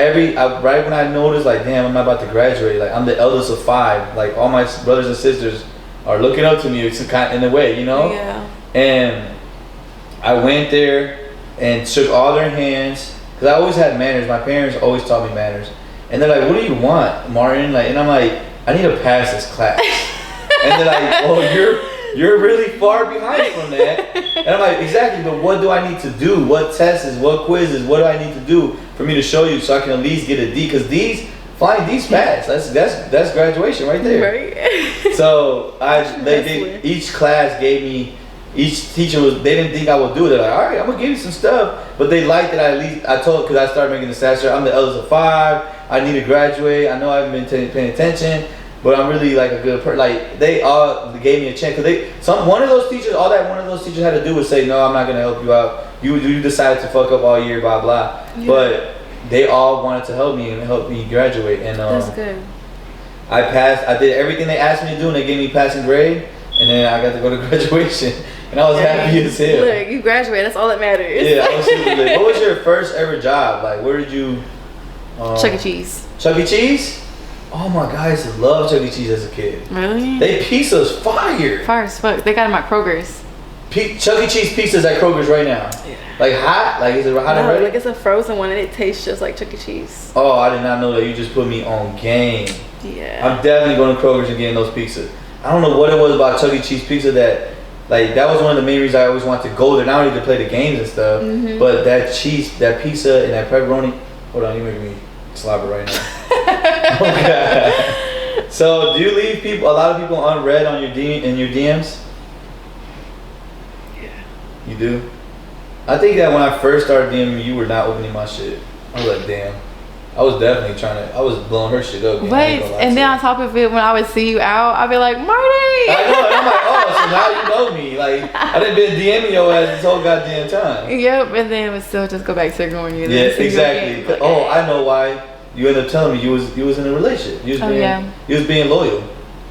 right when I noticed, like, damn, I'm not about to graduate. Like, I'm the eldest of 5. Like, all my brothers and sisters are looking up to me. It's kind of, in a way, you know? Yeah. And I went there and shook all their hands because I always had manners. My parents always taught me manners. And they're like, what do you want, Martin? Like, and I'm like, I need to pass this class. And they're like, oh, you're really far behind from that. And I'm like, exactly, but what do I need to do? What tests, what quizzes, what do I need to do for me to show you so I can at least get a D? Because flying D's fast. That's graduation right there. Right. So each class gave me, each teacher they didn't think I would do it. They're like, all right, I'm gonna give you some stuff. But they liked that because I started making the stats. I'm the eldest of 5. I need to graduate. I know I haven't been paying attention, but I'm really like a good person. Like they all gave me a chance because one of those teachers had to do was say, no, I'm not gonna help you out. You decided to fuck up all year, blah blah. Yeah. But they all wanted to help me and help me graduate. And that's good. I passed. I did everything they asked me to do, and they gave me a passing grade. And then I got to go to graduation, and I was happy as hell. Look, you graduated. That's all that matters. Yeah, I was super lit. What was your first ever job? Like, where did you? Chuck E. Cheese. Chuck E. Cheese? Oh my God, I used to love Chuck E. Cheese as a kid. Really? They pizzas fire. Fire as fuck. They got them at Kroger's. Chuck E. Cheese pizzas at Kroger's right now. Yeah. Like hot? Like is it hot and ready? Like it's a frozen one and it tastes just like Chuck E. Cheese. Oh, I did not know that. You just put me on game. Yeah. I'm definitely going to Kroger's and getting those pizzas. I don't know what it was about Chuck E. Cheese pizza that was one of the main reasons I always wanted to go there. Not only to play the games and stuff, but that pizza and that pepperoni. Hold on, you making me slobber right now. Oh God. So, do you leave a lot of people unread on your DMs? Yeah. You do? I think that when I first started DMing you were not opening my shit. I was like, damn. I was definitely I was blowing her shit up. Wait, and then on top of it, when I would see you out, I'd be like, Marty! I know, and I'm like, oh, so now you know me. Like, I done been DMing your ass this whole goddamn time. Yep, and then it would still just go back to ignoring you. Yeah, exactly. Like, oh, I know why. You ended up telling me you was in a relationship. You was being loyal.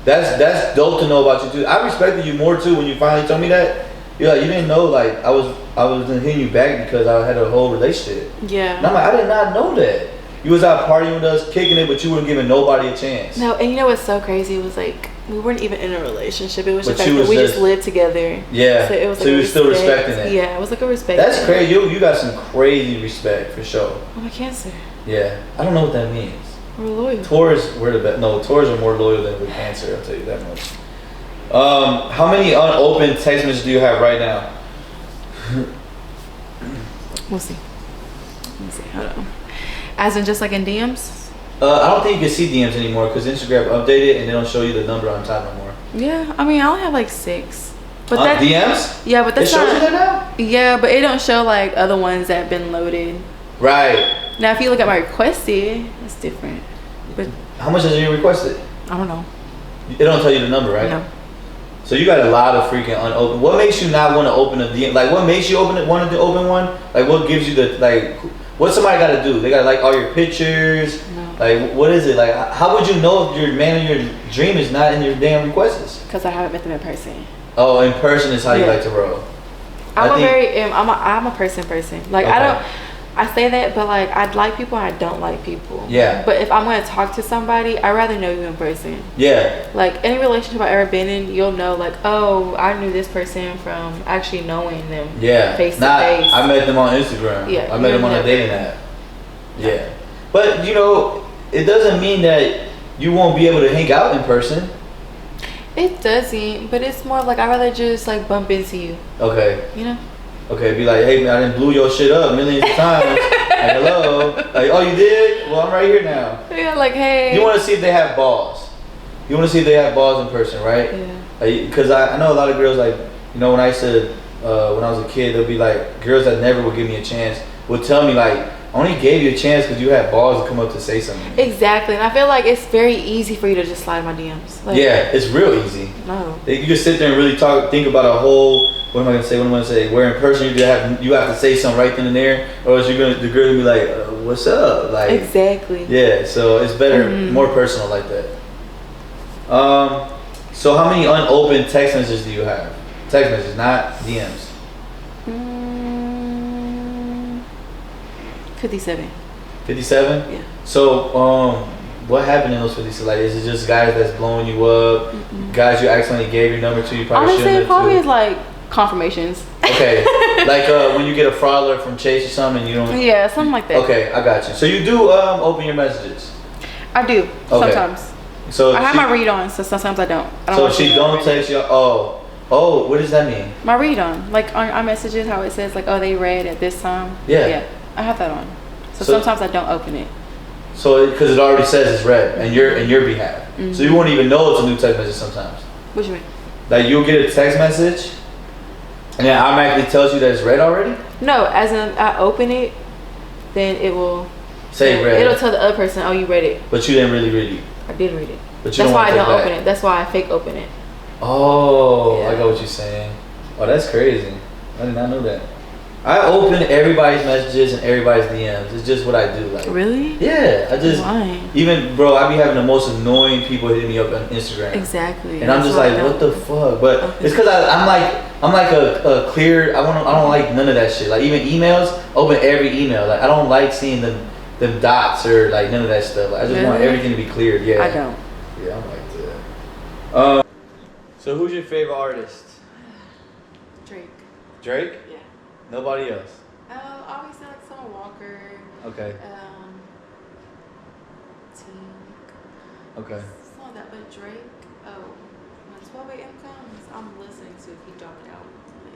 That's dope to know about you too. I respected you more too when you finally told me that. You're like, you didn't know like I was hitting you back because I had a whole relationship. Yeah. And I'm like, I did not know that. You was out partying with us, kicking it, but you weren't giving nobody a chance. No, and you know what's so crazy? It was like we weren't even in a relationship. It was just like we just lived together. Yeah. So it was like you were still respecting it. Yeah, it was like a respect. That's crazy. You got some crazy respect for sure. I'm a Cancer. Yeah. I don't know what that means. We're loyal. Taurus, we're the best. No, Taurus are more loyal than with Cancer. I'll tell you that much. How many unopened text messages do you have right now? We'll see. Hold on. As in just like in DMs? I don't think you can see DMs anymore because Instagram updated and they don't show you the number on top no more. Yeah, I mean I only have like 6. But DMs? Yeah, but that's it shows you that now? Yeah, but it don't show like other ones that have been loaded. Right. Now if you look at my requested, it's different. But how much has you requested? I don't know. It don't tell you the number, right? No. So you got a lot of freaking unopened. What makes you not want to open a DM? Like what makes you want to open one? Like what gives you the like? What somebody got to do? They got to like all your pictures. No. Like what is it? Like how would you know if your man of your dream is not in your damn requests? Because I haven't met them in person. Oh, in person is how you like to roll. I'm a person. Like okay. I say that, but like I like people, I don't like people. Yeah. But if I'm gonna talk to somebody, I'd rather know you in person. Yeah. Like any relationship I've ever been in, you'll know like, oh, I knew this person from actually knowing them. Yeah. Face to face. I met them on Instagram. Yeah. I met them on a dating app. Yeah. But you know, it doesn't mean that you won't be able to hang out in person. It doesn't, but it's more of like I'd rather just like bump into you. Okay. You know? Okay, be like, hey man, I done blew your shit up millions of times. Like, hello. Like, oh, you did? Well, I'm right here now. Yeah, like, hey. You want to see if they have balls. You want to see if they have balls in person, right? Yeah. Because I know a lot of girls, like, you know, when I said, when I was a kid, they'll be like, girls that never would give me a chance would tell me, like, I only gave you a chance because you had balls to come up to say something. Exactly. And I feel like it's very easy for you to just slide my DMs. Like, yeah, it's real easy. No. You can sit there and really think about a whole, what am I going to say, what am I going to say? Where in person you have to say something right then and there, or else the girl will be like, what's up? Like, exactly. Yeah, so it's better, more personal like that. So how many unopened text messages do you have? Text messages, not DMs. 57. 57? Yeah. So, what happened in those 57? Like, is it just guys that's blowing you up? Guys you accidentally gave your number to, you probably shouldn't have. Honestly, probably is like confirmations. Okay. Like when you get a fraudler from Chase or something, you don't. Yeah, something like that. Okay, I got you. So you do open your messages. I do sometimes. So I have my read on, so sometimes I don't. So she don't text you. Oh, what does that mean? My read on, like on our messages, how it says like, oh, they read at this time. Yeah. Yeah, I have that on. So sometimes I don't open it. So because it already says it's read, and in your behalf, so you won't even know it's a new text message sometimes. What do you mean? Like you'll get a text message, and it automatically tells you that it's read already. No, as in I open it, then it will say read. It'll tell the other person, oh, you read it. But you didn't really read it. I did read it. But you That's why I don't back. open it. That's why I fake open it. Oh, yeah. I got what you're saying. Oh, that's crazy. I did not know that. I open everybody's messages and everybody's DMs. It's just what I do. Like, really? Yeah, I just even bro. I be having the most annoying people hitting me up on Instagram. Exactly. And I'm just like, what the fuck? But it's because I'm like a clear. I don't like none of that shit. Like even emails, open every email. Like I don't like seeing them dots or like none of that stuff. Like, I just want everything to be cleared. Yeah. I don't. Yeah, I'm like that. So who's your favorite artist? Drake. Drake? Yeah. Nobody else? I always say like Summer Walker. Okay. Tink. Okay. Some of that, but Drake. Oh, when 12 a.m. comes, I'm listening to if he dropped it out.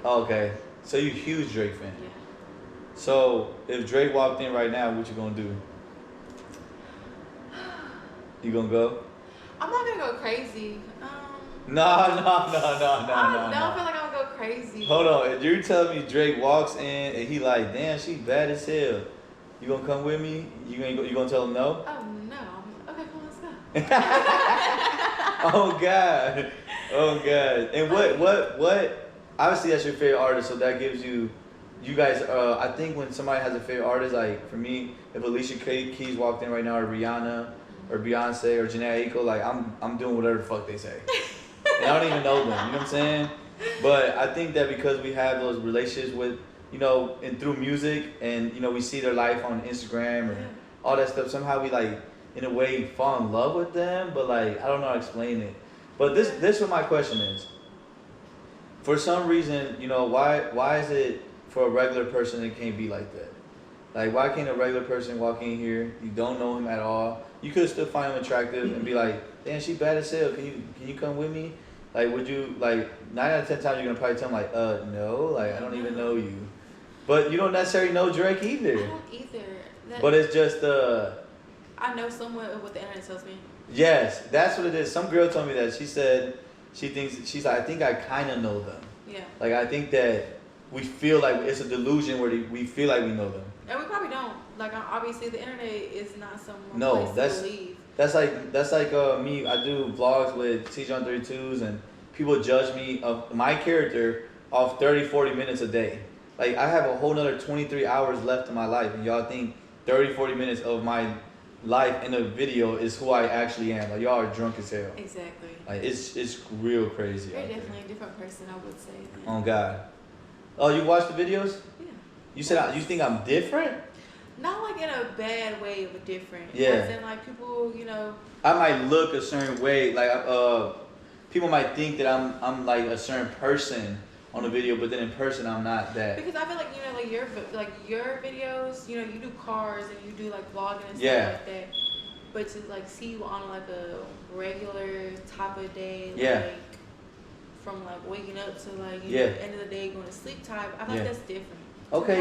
Oh, okay. So you a huge Drake fan? Yeah. So if Drake walked in right now, what you gonna do? You gonna go? I'm not gonna go crazy. No. I don't feel like I'm gonna go crazy. Hold on, if you're telling me Drake walks in and he like, damn, she bad as hell. You gonna come with me? You gonna tell him no? Oh no. Okay, cool, let's go. Oh God. Oh God. And what? Obviously that's your favorite artist, so that gives you guys. I think when somebody has a favorite artist, like for me, if Alicia Keys walked in right now, or Rihanna, or Beyonce, or Janae Aiko, like I'm doing whatever the fuck they say. And I don't even know them, you know what I'm saying? But I think that because we have those relationships with, you know, and through music, and, you know, we see their life on Instagram or all that stuff, somehow we, like, in a way, fall in love with them, but, like, I don't know how to explain it. But this what my question is. For some reason, you know, why is it for a regular person it can't be like that? Like, why can't a regular person walk in here, you don't know him at all, you could still find him attractive and be like, damn, she bad as hell, can you come with me? Like, would you, like, 9 out of 10 times you're going to probably tell him, like, no, like, I don't even know you. But you don't necessarily know Drake either. I don't either. But it's just, I know somewhat of what the internet tells me. Yes, that's what it is. Some girl told me that. She said, she's like, I think I kind of know them. Yeah. Like, I think that we feel like it's a delusion where we feel like we know them. And we probably don't. Like, obviously, the internet is not some place to believe. That's like me. I do vlogs with CJ32s, and people judge me of my character off 30, 40 minutes a day. Like, I have a whole nother 23 hours left in my life, and y'all think 30, 40 minutes of my life in a video is who I actually am. Like, y'all are drunk as hell. Exactly. Like, it's real crazy. You're definitely a different person, I would say. Oh God. Oh, you watch the videos? Yeah. You said you think I'm different? Not like in a bad way, but different. Yeah. As in, like, people, you know. I might look a certain way, like people might think that I'm like a certain person on the video, but then in person I'm not that. Because I feel like, you know, like your videos, you know, you do cars and you do like vlogging and stuff like that. But to like see you on like a regular type of day, like from like waking up to like you know, end of the day going to sleep type, I feel like that's different. Okay,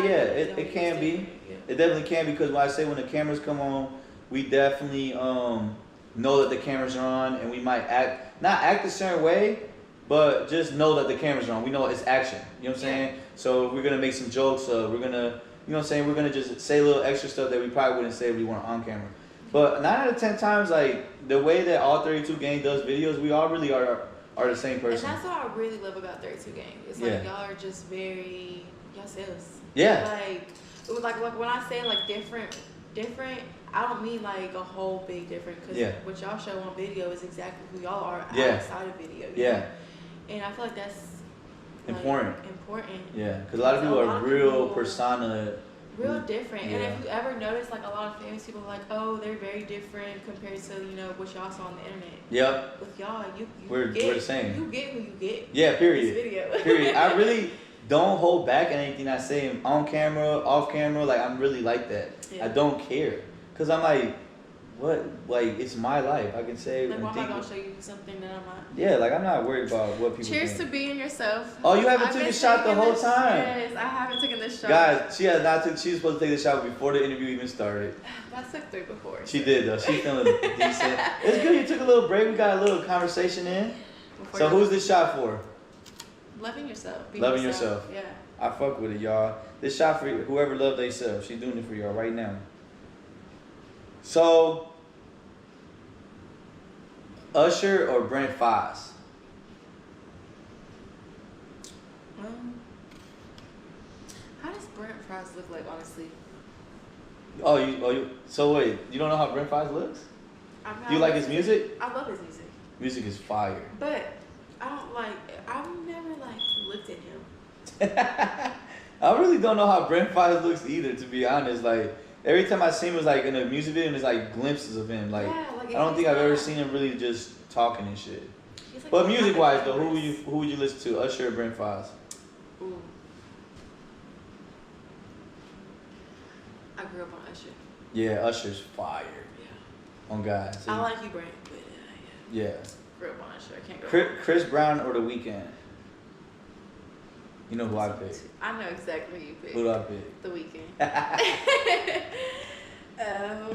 it can be. Yeah. It definitely can, because when I say when the cameras come on, we definitely know that the cameras are on, and we might not act a certain way, but just know that the cameras are on. We know it's action. You know what I'm saying? So we're gonna make some jokes. We're gonna, you know what I'm saying? We're gonna just say a little extra stuff that we probably wouldn't say if we weren't on camera. But 9 out of 10 times, like the way that all 32 Gang does videos, we all really are the same person. And that's what I really love about 32 Gang. It's like y'all are just very yourselves. Yeah. Like it was like when I say like different, I don't mean like a whole big different, because what y'all show on video is exactly who y'all are outside of video. You know? And I feel like that's important. Yeah, because a lot of people are real persona. Real different. And if you ever notice, like a lot of famous people are like, oh, they're very different compared to, you know, what y'all saw on the internet. Yep. With y'all, we're the same. You get who you get. Yeah, period. In this video. Period. I really don't hold back on anything I say on camera, off camera. Like, I'm really like that. I don't care. Because I'm like, what? Like, it's my life. I can say. Like, why am I going to show you something that I'm not? Yeah, like, I'm not worried about what people Cheers think. to being yourself. Oh, you haven't taken a shot the whole time? Yes, I haven't taken this shot. Guys, she has not took. She was supposed to take the shot before the interview even started. I took 3 before. She did, though. She's feeling decent. It's good you took a little break. We got a little conversation in. So who's this shot for? Loving yourself. Loving yourself. Yeah. I fuck with it, y'all. This shot for whoever loved themselves. She's doing it for y'all right now. So, Usher or Brent Faiyaz? How does Brent Faiyaz look like, honestly? So wait, you don't know how Brent Faiyaz looks? Do you like his music? I love his music. Music is fire. But I've never like looked at him. I really don't know how Brent Faiyaz looks either, to be honest. Like, every time I see him was like in a music video and it's like glimpses of him. Like, I don't think I've ever seen him really just talking and shit. Like, but music wise though, who would you listen to? Usher or Brent Faiyaz? Ooh. I grew up on Usher. Yeah, Usher's fire. Yeah. On God. I like you, Brent, but yeah. Grew up on Usher. I can't go. Chris Brown or The Weeknd? You know who I pick. I know exactly who you pick. Who do I pick? The Weeknd.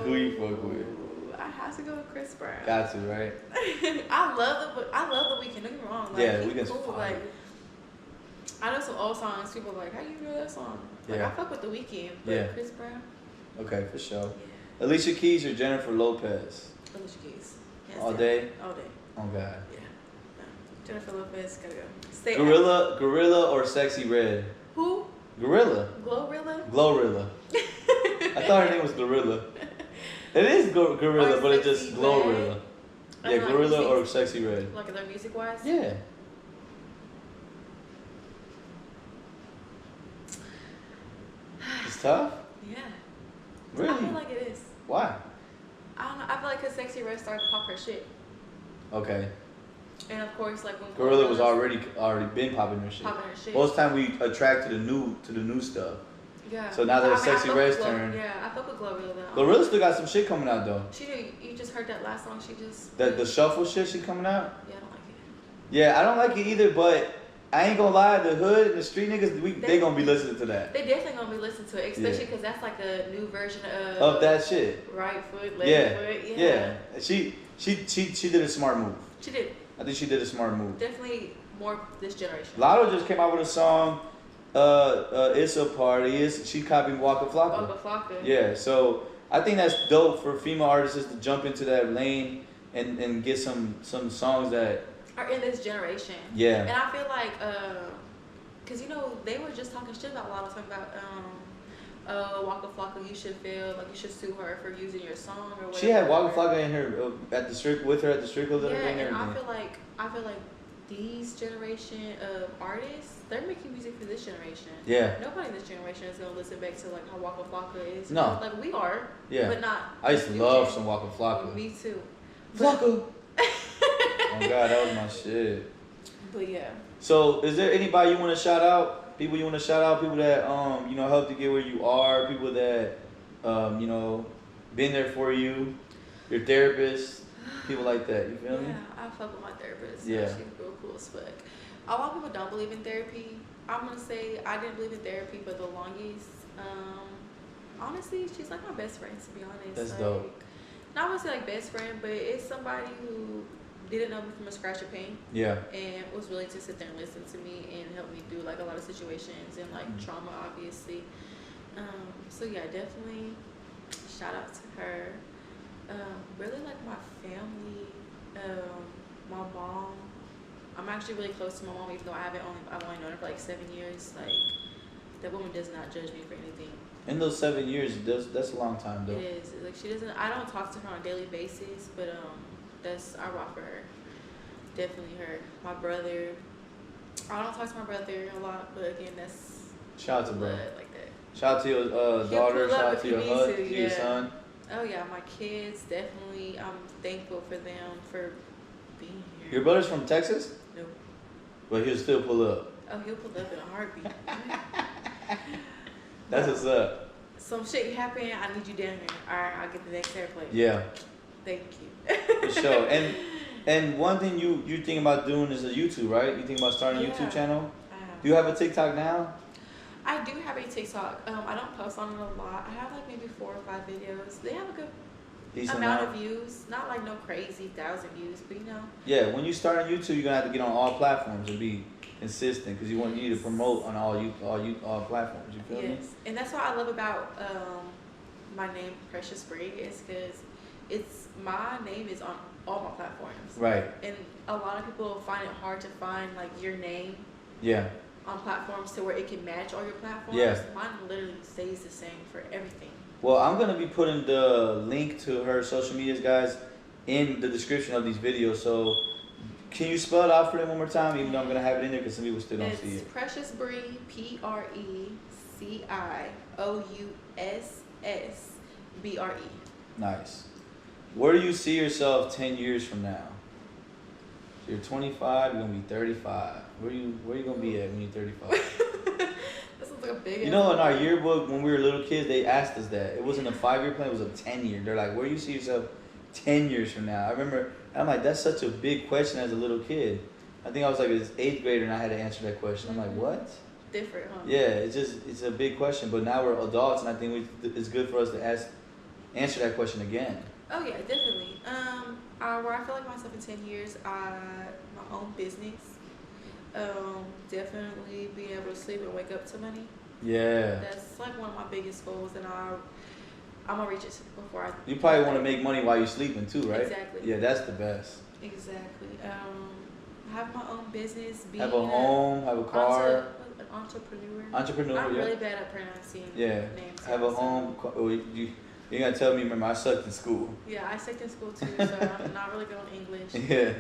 Who you fuck with? I have to go with Chris Brown. Got to, right? I love The Weeknd. Don't get me wrong. Like, yeah, Weeknd's cool. fire. Like, I know some old songs. People are like, how you know that song? Like, I fuck with The Weeknd, but Chris Brown. Okay, for sure. Yeah. Alicia Keys or Jennifer Lopez? Alicia Keys. All day? All day. Oh God. Yeah. No. Jennifer Lopez, gotta go. Gorilla or Sexy Red? Who? Gorilla. Glorilla. I thought her name was Gorilla. It is Gorilla, but it's just Glorilla. Yeah, Gorilla or Sexy Red. Like their music wise? Yeah. It's tough? Yeah. Really? I feel like it is. Why? I don't know. I feel like because Sexy Red started to pop her shit. Okay. And of course, like when Gorilla was already been popping her shit. Most time we attract to the new stuff. Yeah. So now that Sexy Red's turn. Yeah, I fuck with Glorilla though. Glorilla still got some shit coming out though. She do. You just heard that last song she just. The shuffle shit she coming out. Yeah, I don't like it. Yeah, I don't like it either, but I ain't gonna lie, the hood and the street niggas, they gonna be listening to that. They definitely gonna be listening to it, especially because that's like a new version of that shit. Right foot, left foot. Yeah. She did a smart move. She did. I think she did a smart move. Definitely more this generation. Lotto just came out with a song. It's a party. She copied Waka Flocka. Waka Flocka. Yeah, so I think that's dope for female artists to jump into that lane and get some songs that are in this generation. Yeah. And I feel like, cause you know they were just talking shit about Lotto, talking about Waka Flocka. You should feel like you should sue her for using your song or whatever. She had Waka Flocka in her with her at the strip club. Yeah, and I feel like these generation of artists, they're making music for this generation. Yeah. Nobody in this generation is gonna listen back to like how Waka Flocka is. No. Like we are. Yeah. But not. I used to love some Waka Flocka. Me too. Flocka. Oh God, that was my shit. But yeah. So, is there anybody you want to shout out? People you want to shout out? People that you know, helped you get where you are. People that you know, been there for you. Your therapist. People like that. You feel me? Yeah, I fuck with my therapist. Yeah. She's real cool as fuck. A lot of people don't believe in therapy. I'm gonna say I didn't believe in therapy for the longest. Honestly, she's like my best friend, to be honest. That's like, dope. Not gonna say like best friend, but it's somebody who didn't know me from a scratch of pain. Yeah. And was willing to sit there and listen to me and help me through like a lot of situations and like trauma, obviously. So yeah, definitely shout out to her. Really like my family, my mom. I'm actually really close to my mom, even though I've only known her for like 7 years. Like that woman does not judge me for anything. In those 7 years, that's a long time though. It is. Like she doesn't. I don't talk to her on a daily basis, but I rock for her. Definitely her. My brother. I don't talk to my brother a lot, but again, that's shout out to bro. Like that. Shout out to your daughter. Shout out to your son. Oh yeah, my kids, definitely. I'm thankful for them for being here. Your brother's from Texas? No. But he'll still pull up. Oh, he'll pull up in a heartbeat. That's what's up. Some shit happened. I need you down here. All right, I'll get the next airplane. Yeah. Thank you. For sure. And one thing you think about doing is a YouTube, right? You think about starting a YouTube channel? Do you have a TikTok now? I do have a TikTok. I don't post on it a lot. I have like maybe 4 or 5 videos. They have a good amount of views. Not like no crazy 1,000 views, but you know. Yeah, when you start on YouTube, you're gonna have to get on all platforms and be consistent because you need to promote on all platforms. You feel me? Yes, and that's what I love about my name, Precious Spring, is because my name is on all my platforms. Right. And a lot of people find it hard to find like your name. Yeah. On platforms to where it can match all your platforms. Yeah. Mine literally stays the same for everything. Well, I'm going to be putting the link to her social medias, guys, in the description of these videos. So, can you spell it out for them one more time, even though I'm going to have it in there because some people still don't see it. Precious Bree, PRECIOUSSBRE. Nice. Where do you see yourself 10 years from now? So you're 25, you're going to be 35. Where you going to be at when you're 35? This is like a big. You know, in our yearbook, when we were little kids, they asked us that. It wasn't a 5-year plan, it was a 10-year. They're like, where do you see yourself 10 years from now? I remember, I'm like, that's such a big question as a little kid. I think I was like an 8th grader and I had to answer that question. I'm like, what? Different, huh? Yeah, it's a big question. But now we're adults and I think it's good for us to answer that question again. Oh yeah, definitely. Where I feel like myself in 10 years, my own business. Definitely being able to sleep and wake up to money. Yeah. That's like one of my biggest goals, and I'm gonna reach it before I. You probably want to make money while you're sleeping too, right? Exactly. Yeah, that's the best. Exactly. Have my own business. Have a home. Have a car. An entrepreneur. Entrepreneur. I'm yeah. really bad at pronouncing names. Have a home. You gotta tell me. Remember, I sucked in school. Yeah, I sucked in school too, so I'm not really good on English. Yeah.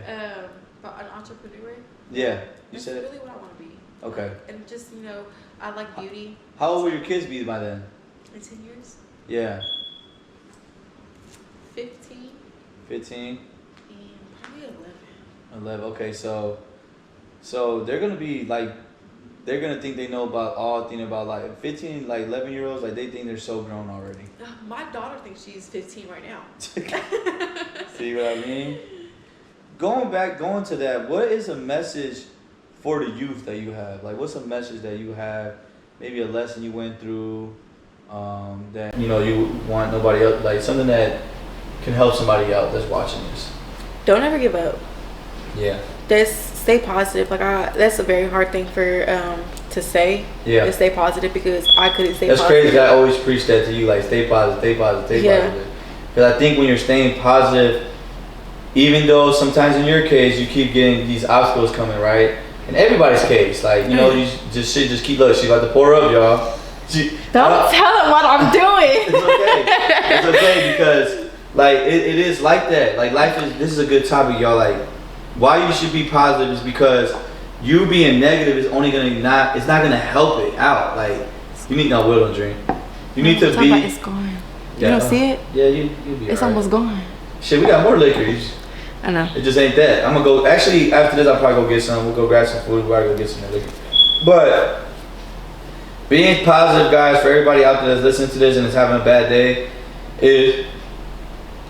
But an entrepreneur. Yeah. That's really what I want to be. Okay. And just, you know, I like beauty. How old will your kids be by then? In 10 years? Yeah. 15. 15. And probably 11. 11. Okay, so they're gonna be like, they're gonna think they know about like 15, like 11-year-olds, like they think they're so grown already. My daughter thinks she's 15 right now. See what I mean? Going to that, what is a message for the youth that you have? Like, what's a message that you have? Maybe a lesson you went through that, you know, you want nobody else, like something that can help somebody out that's watching this. Don't ever give up. Yeah. Stay positive. Like that's a very hard thing for to say. Yeah. To stay positive because I couldn't stay that's positive. That's crazy. I always preach that to you, like stay positive, stay positive, stay positive. Because I think when you're staying positive, even though sometimes in your case you keep getting these obstacles coming, right? In everybody's case, like, you know, you just keep looking. She's about to pour up, y'all. Don't tell them what I'm doing. It's okay. It's okay because like it is like that. Like life is. This is a good topic, y'all. Like why you should be positive is because you being negative is only gonna it's not gonna help it out. Like you need no will and dream. You need to be. It's gone. You don't see it? Yeah, you'll be. It's almost gone. Shit, we got more liquors. I know. It just ain't that. I'm gonna go. Actually, after this, I'll probably go get some. We'll go grab some food. We'll go get some more liquor. But being positive, guys, for everybody out there that's listening to this and is having a bad day, is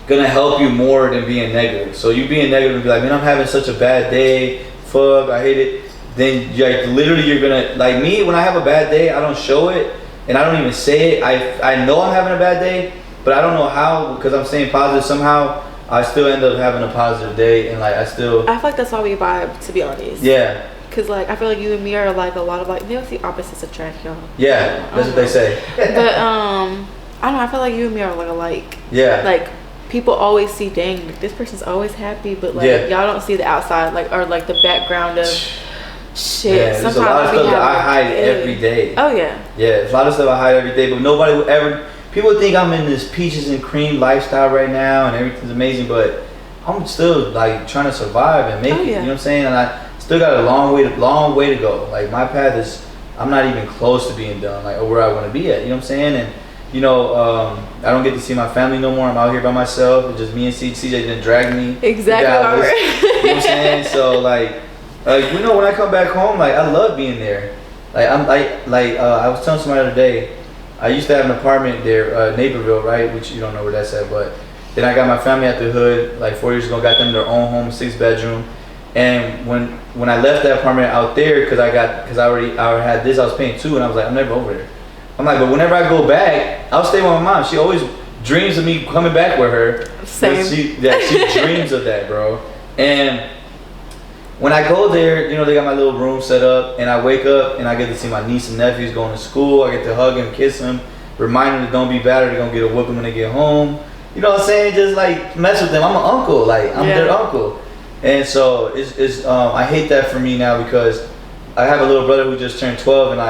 gonna help you more than being negative. So you being negative and be like, man, I'm having such a bad day. Fuck, I hate it. Then literally you're gonna, like me, when I have a bad day, I don't show it and I don't even say it. I know I'm having a bad day, but I don't know how, because I'm staying positive. Somehow I still end up having a positive day, and like I feel like that's why we vibe, to be honest. Yeah. Cause like I feel like you and me are like a lot of like, they're the opposites attract, y'all. Yeah, that's what they say. But I don't know. I feel like you and me are like alike. Yeah. Like people always see, dang, this person's always happy, but like y'all don't see the outside, like, or like the background of shit. Yeah, sometimes there's a lot of stuff that I hide every day. Oh yeah. Yeah, there's a lot of stuff I hide every day, but nobody would ever. People think I'm in this peaches and cream lifestyle right now and everything's amazing, but I'm still like trying to survive and make it. You know what I'm saying? And I still got a long way to go. Like my path is, I'm not even close to being done, like where I want to be at. You know what I'm saying? And you know, I don't get to see my family no more. I'm out here by myself. It's just me and CJ didn't drag me. Exactly. You know what I'm saying? So like, you know, when I come back home, like I love being there. Like I was telling somebody the other day, I used to have an apartment there, Naperville, right? Which you don't know where that's at, but then I got my family out the hood like 4 years ago. Got them their own home, 6-bedroom. And when I left that apartment out there, because I already had this, I was paying 2, and I was like, I'm never over there. I'm like, but whenever I go back, I'll stay with my mom. She always dreams of me coming back with her. Same. She dreams of that, bro. And when I go there, you know, they got my little room set up, and I wake up and I get to see my niece and nephews going to school. I get to hug them, kiss them, remind them to don't be bad or they're gonna get a whooping when they get home. You know what I'm saying? Just like mess with them. I'm an uncle, like I'm their uncle. And so it's I hate that for me now, because I have a little brother who just turned 12, and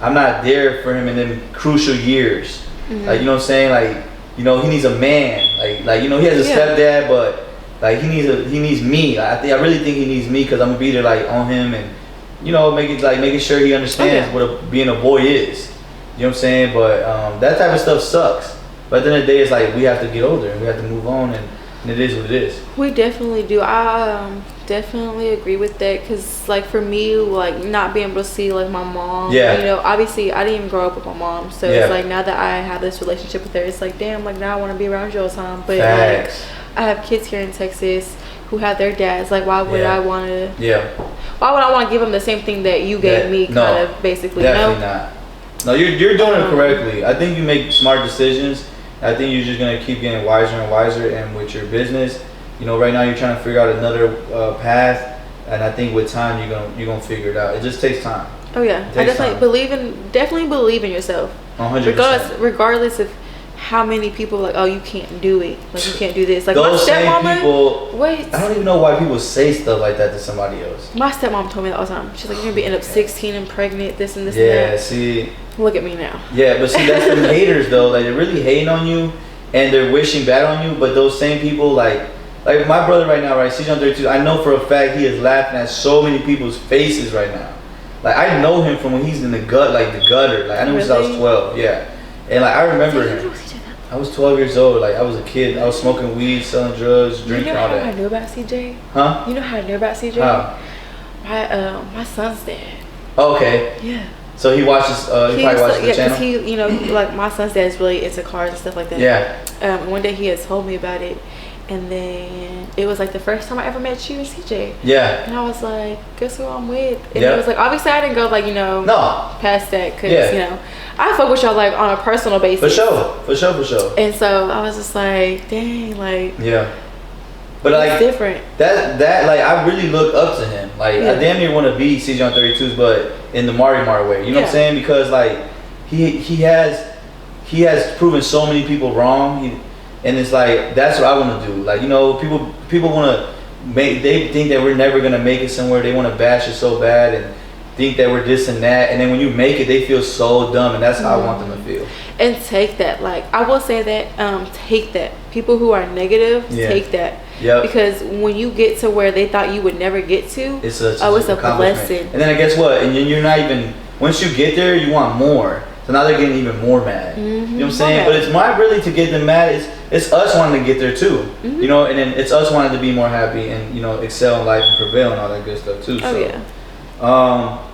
I'm not there for him in them crucial years. Mm-hmm. Like, you know what I'm saying? Like, you know, he needs a man. Like you know, he has a stepdad, but like he needs me. I really think he needs me, because I'm gonna be there like on him, and you know, making sure he understands what being a boy is. You know what I'm saying? But that type of stuff sucks. But at the end of the day, it's like we have to get older and we have to move on, and it is what it is. We definitely do. I definitely agree with that, because like for me, like not being able to see like my mom, you know, obviously I didn't even grow up with my mom, so it's like now that I have this relationship with her, it's like, damn, like now I want to be around you all the time. But like I have kids here in Texas who have their dads. Like why would I want to why would I want to give them the same thing that you gave me, kind of basically? Definitely not. No, you're doing it correctly. I think you make smart decisions. I think you're just gonna keep getting wiser and wiser, and with your business, you know, right now you're trying to figure out another path, and I think with time you're gonna figure it out. It just takes time. Oh yeah, I definitely believe in yourself. 100%. Regardless of how many people like, oh, you can't do it, like you can't do this. Like those my stepmama, people, I don't even know why people say stuff like that to somebody else. My stepmom told me that all the time. She's like, you're gonna be end up 16 and pregnant, this and this and that. Yeah, see. Look at me now. Yeah, but see, that's the haters though. Like they're really hating on you, and they're wishing bad on you. But those same people, like my brother right now, right? He's on 32. I know for a fact he is laughing at so many people's faces right now. Like I know him from when he's in the gutter. Like I knew him since I was 12. Yeah, and like I remember him. I was 12 years old. Like I was a kid. I was smoking weed, selling drugs, drinking, all that. You know how I knew about CJ? Huh? You know how I knew about CJ? How? My son's dad. Okay. Yeah. So he watches. He probably watches the channel. Yeah, because he, you know, like my son's dad is really into cars and stuff like that. Yeah. One day he had told me about it, and then it was like the first time I ever met you and CJ. Yeah. And I was like, guess who I'm with? And it was like, obviously I didn't go like, you know, past that, because you know, I fuck with y'all like on a personal basis. For sure. And so I was just like, dang, like. Yeah. But like different. That like I really look up to him. Like I damn near want to be CJ on 32s, but in the MARTYMAR way. You know what I'm saying? Because like he has proven so many people wrong. And it's like that's what I want to do. Like, you know, people want to they think that we're never gonna make it somewhere. They want to bash it so bad and think that we're this and that. And then when you make it, they feel so dumb, and that's how I want them to feel. And take that. Like, I will say that, take that. People who are negative, take that. Yep. Because when you get to where they thought you would never get to, it's a blessing. And then guess what? And you're not even, once you get there, you want more. So now they're getting even more mad. You know what I'm saying? But it's not really to get them mad. It's us wanting to get there too. You know, and then it's us wanting to be more happy and, you know, excel in life and prevail and all that good stuff too. Oh, so, yeah.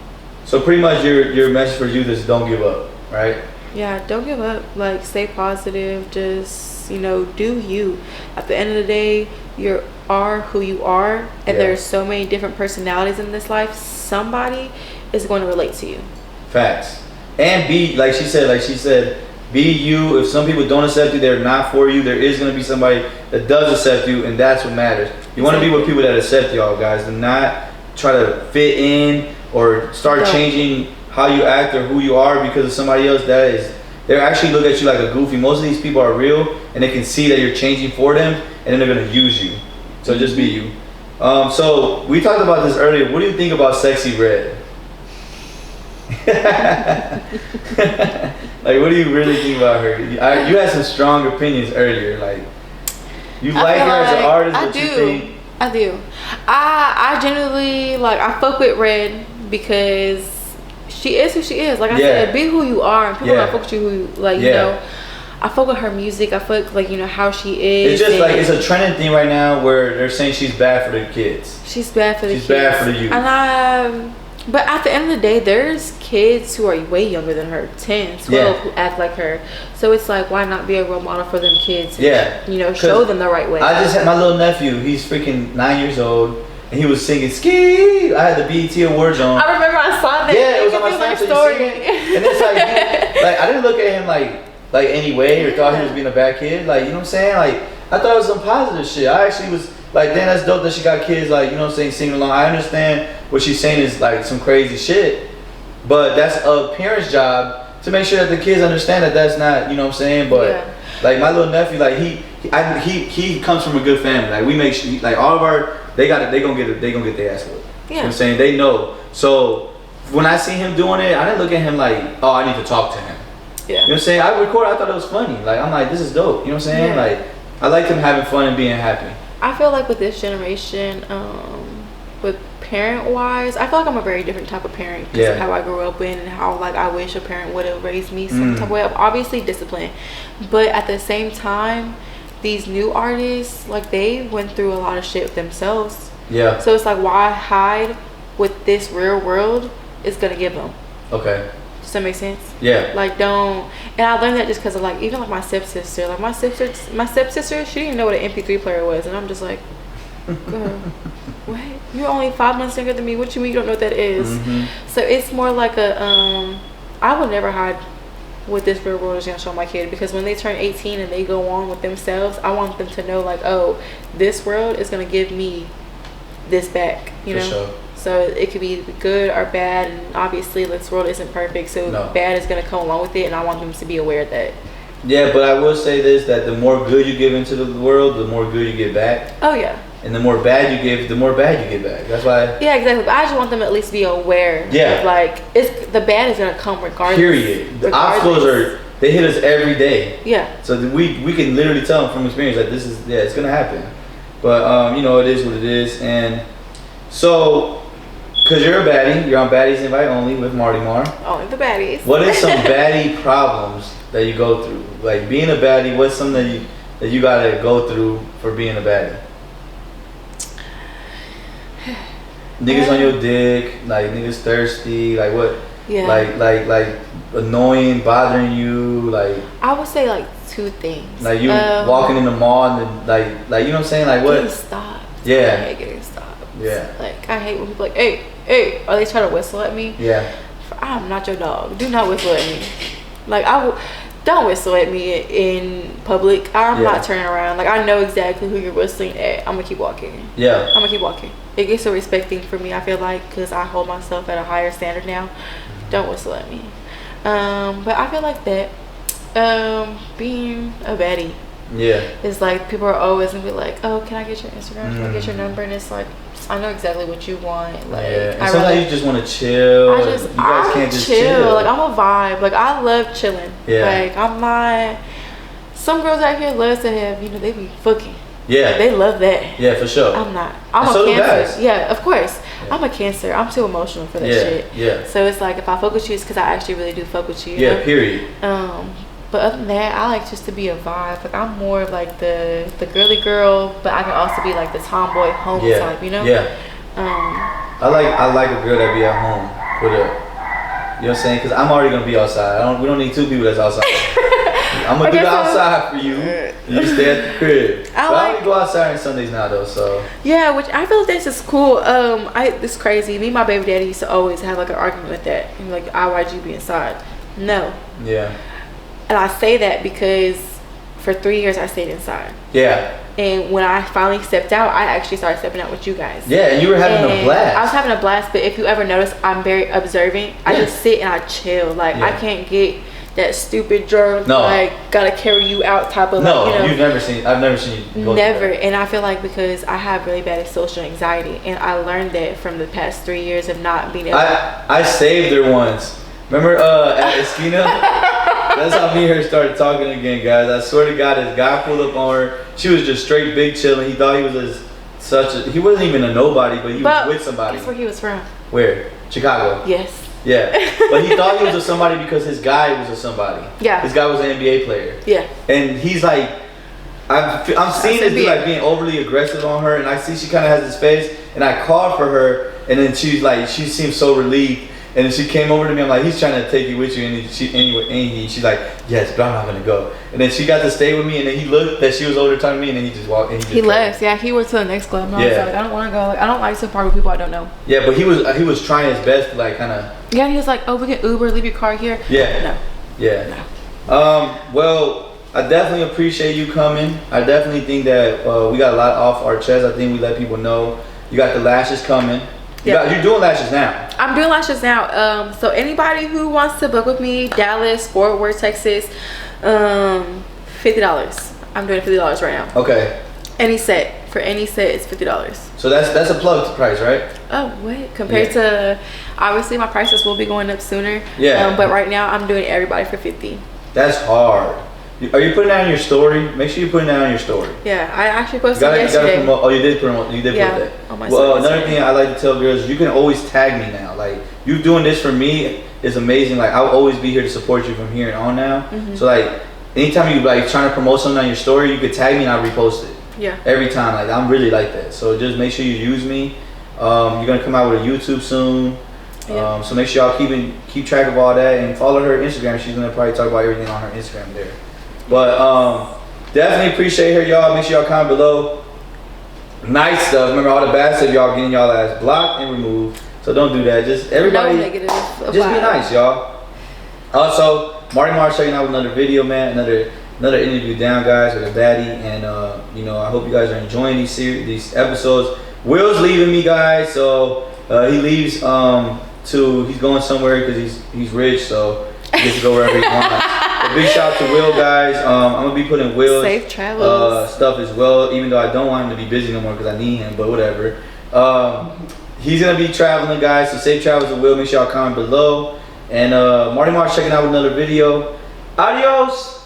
So pretty much your message for youth is don't give up, right? Yeah, don't give up. Like, stay positive. Just, you know, do you. At the end of the day, you are who you are, and there's so many different personalities in this life. Somebody is going to relate to you. Facts. And be, like she said, be you. If some people don't accept you, they're not for you. There is going to be somebody that does accept you, and that's what matters. You want to be with people that accept y'all, guys. Do not try to fit in or start changing how you act or who you are because of somebody else. They're actually look at you like a goofy. Most of these people are real, and they can see that you're changing for them, and then they're going to use you. So just be you. So we talked about this earlier. What do you think about Sexy Red? Like, what do you really think about her? You had some strong opinions earlier. Like, you like her as an artist, but you think... I do. I genuinely, like, I fuck with Red because she is who she is. Like I said, be who you are. And people don't fuck with you who you, like, you know. I fuck with her music. I fuck, like, you know, how she is. It's just like, it's a trending thing right now where they're saying she's bad for the kids. She's bad for the kids. She's bad for the youth. And but at the end of the day, there's kids who are way younger than her, 10, 12, who act like her. So it's like, why not be a role model for them kids? And, you know, show them the right way. I just had my little nephew. He's freaking 9 years old. And he was singing Ski. I had the BET Awards on. I remember I saw that. Yeah, it was on my story. And it's like I didn't look at him like any way or thought he was being a bad kid. Like, you know what I'm saying? Like, I thought it was some positive shit. I actually was like, damn, that's dope that she got kids, like, you know what I'm saying, singing along. I understand what she's saying is like some crazy shit, but that's a parent's job to make sure that the kids understand that that's not, you know what I'm saying. But like my little nephew, like he comes from a good family. Like, we make sure, like, all of our, they gonna get their ass whipped. You know what I'm saying? They know. So when I see him doing it, I didn't look at him like, oh, I need to talk to him. You know what I'm saying? I thought it was funny. Like, I'm like, this is dope. You know what I'm saying? Like, I like him having fun and being happy. I feel like with this generation, with parent-wise, I feel like I'm a very different type of parent because of how I grew up in and how, like, I wish a parent would have raised me some type of way. Obviously discipline, but at the same time, these new artists, like, they went through a lot of shit themselves. So it's like, why hide with this real world is gonna give them? Does that make sense? Like, don't. And I learned that just because of, like, even like my stepsister. Like, my stepsister, she didn't even know what an MP3 player was, and I'm just like, girl, what? You're only 5 months younger than me. What you mean you don't know what that is? So it's more like a I would never hide what this real world is gonna show my kid, because when they turn 18 and they go on with themselves, I want them to know, like, oh, this world is gonna give me this back. You know. So it could be good or bad, and obviously this world isn't perfect, so bad is going to come along with it, and I want them to be aware of that. Yeah, but I will say this, that the more good you give into the world, the more good you get back. Oh, yeah. And the more bad you give, the more bad you get back. That's why. Yeah, exactly. But I just want them to at least be aware. Of, like, the bad is going to come regardless. Period. The obstacles they hit us every day. So we can literally tell them from experience that this is, it's going to happen. But, you know, it is what it is. And so... Because you're a baddie, you're on Baddies Invite Only with MARTYMAR. Only the baddies. What is some baddie problems that you go through? Like, being a baddie, what's something that you gotta go through for being a baddie? Niggas on your dick, like niggas thirsty, like what? Like annoying, bothering you, like. I would say like 2 things. Like you walking in the mall and like you know what I'm saying, like what? Getting stopped. I hate getting stopped. Like, I hate when people like, hey, or they try to whistle at me. I'm not your dog. Do not whistle at me. Like, don't whistle at me in public. I'm not turning around. Like, I know exactly who you're whistling at. I'm gonna keep walking. I'm gonna keep walking. It gets a respect thing for me, I feel like, because I hold myself at a higher standard now. Don't whistle at me. But I feel like that being a baddie, Yeah. It's like people are always gonna be like, oh, can I get your Instagram? Can I get your number? And it's like, I know exactly what you want. Like, yeah. And sometimes you just want to chill. You guys can't just chill. Like, I'm a vibe. Like, I love chilling. Yeah. Like, I'm not. Some girls out here love to have, you know, they be fucking. Yeah. They love that. Yeah, for sure. I'm not. I'm a Cancer. Yeah, of course. Yeah. I'm a Cancer. I'm too emotional for that shit. Yeah. So it's like, if I fuck with you, it's because I actually really do fuck with you. Yeah, period. But other than that, I like just to be a vibe. Like, I'm more of like the girly girl, but I can also be like the tomboy home type, you know? Yeah. I like a girl that be at home with a, you know what I'm saying? Because I'm already gonna be outside. We don't need two people that's outside. I'm gonna do the outside for you. You stay at the crib. I only go outside on Sundays now though, so. Yeah, which I feel like that's just cool. It's crazy. Me and my baby daddy used to always have like an argument with that. And like, why'd you be inside? No. Yeah. And I say that because for 3 years I stayed inside. Yeah. And when I finally stepped out, I actually started stepping out with you guys. Yeah, and you were having a blast. I was having a blast, but if you ever notice, I'm very observant. I just sit and I chill. Like, I can't get that stupid drunk, like, gotta carry you out type of, no, like, you know. I've never seen you go never. And I feel like because I have really bad social anxiety, and I learned that from the past 3 years of not being able I saved her once. Remember at Esquina? That's how me and her started talking again, guys. I swear to God, this guy pulled up on her. She was just straight big chilling. He thought he was he wasn't even a nobody, but he was with somebody. That's where he was from. Where? Chicago. Yes. Yeah. But he thought he was a somebody because his guy was a somebody. Yeah. His guy was an NBA player. Yeah. And he's like, I'm seeing this dude like being overly aggressive on her, and I see she kind of has this face, and I called for her, and then she's like, she seems so relieved. And then she came over to me. I'm like, he's trying to take you with you. And she's like, yes, but I'm not gonna go. And then she got to stay with me. And then he looked that she was over there talking to me. And then he just walked. And he left. Yeah, he went to the next club. And I was like, I don't want to go. Like, I don't like to party with people I don't know. Yeah, but he was trying his best to like kind of. Yeah, he was like, oh, we can Uber, leave your car here. Yeah. No. Yeah. No. Well, I definitely appreciate you coming. I definitely think that we got a lot off our chest. I think we let people know. You got the lashes coming. You're doing lashes now. I'm doing lashes now. So anybody who wants to book with me, Dallas, Fort Worth, Texas, $50. I'm doing $50 right now. Okay. Any set. For any set, it's $50. So that's a plug price, right? Oh, wait. Compared to, obviously my prices will be going up sooner. Yeah. But right now I'm doing everybody for $50. That's hard. Are you putting that on your story? Make sure you're putting that on your story. Yeah, I actually posted yesterday. You did promote. You did put that. On my well, another thing I like to tell girls, you can always tag me now. Like, you doing this for me is amazing. Like, I'll always be here to support you from here and on now. So like, anytime you like trying to promote something on your story, you could tag me and I'll repost it. Yeah. Every time. Like, I'm really like that. So just make sure you use me. You're gonna come out with a YouTube soon. Yeah. So make sure y'all keep track of all that and follow her Instagram. She's gonna probably talk about everything on her Instagram there. But definitely appreciate her, y'all. Make sure y'all comment below. Nice stuff. Remember, all the bad stuff, y'all getting y'all ass blocked and removed. So don't do that. Just everybody, no negative. Just be nice, y'all. Also, MARTYMAR checking out with another video, man. Another interview down, guys, with a baddie. And you know, I hope you guys are enjoying these episodes. Will's leaving me, guys. So he leaves he's going somewhere because he's rich. So he gets to go wherever he wants. A big shout out to Will, guys. I'm gonna be putting Will's safe travels stuff as well, even though I don't want him to be busy no more because I need him, but whatever. He's gonna be traveling, guys, so safe travels to Will. Make sure y'all comment below. And MARTYMAR's checking out with another video. Adios.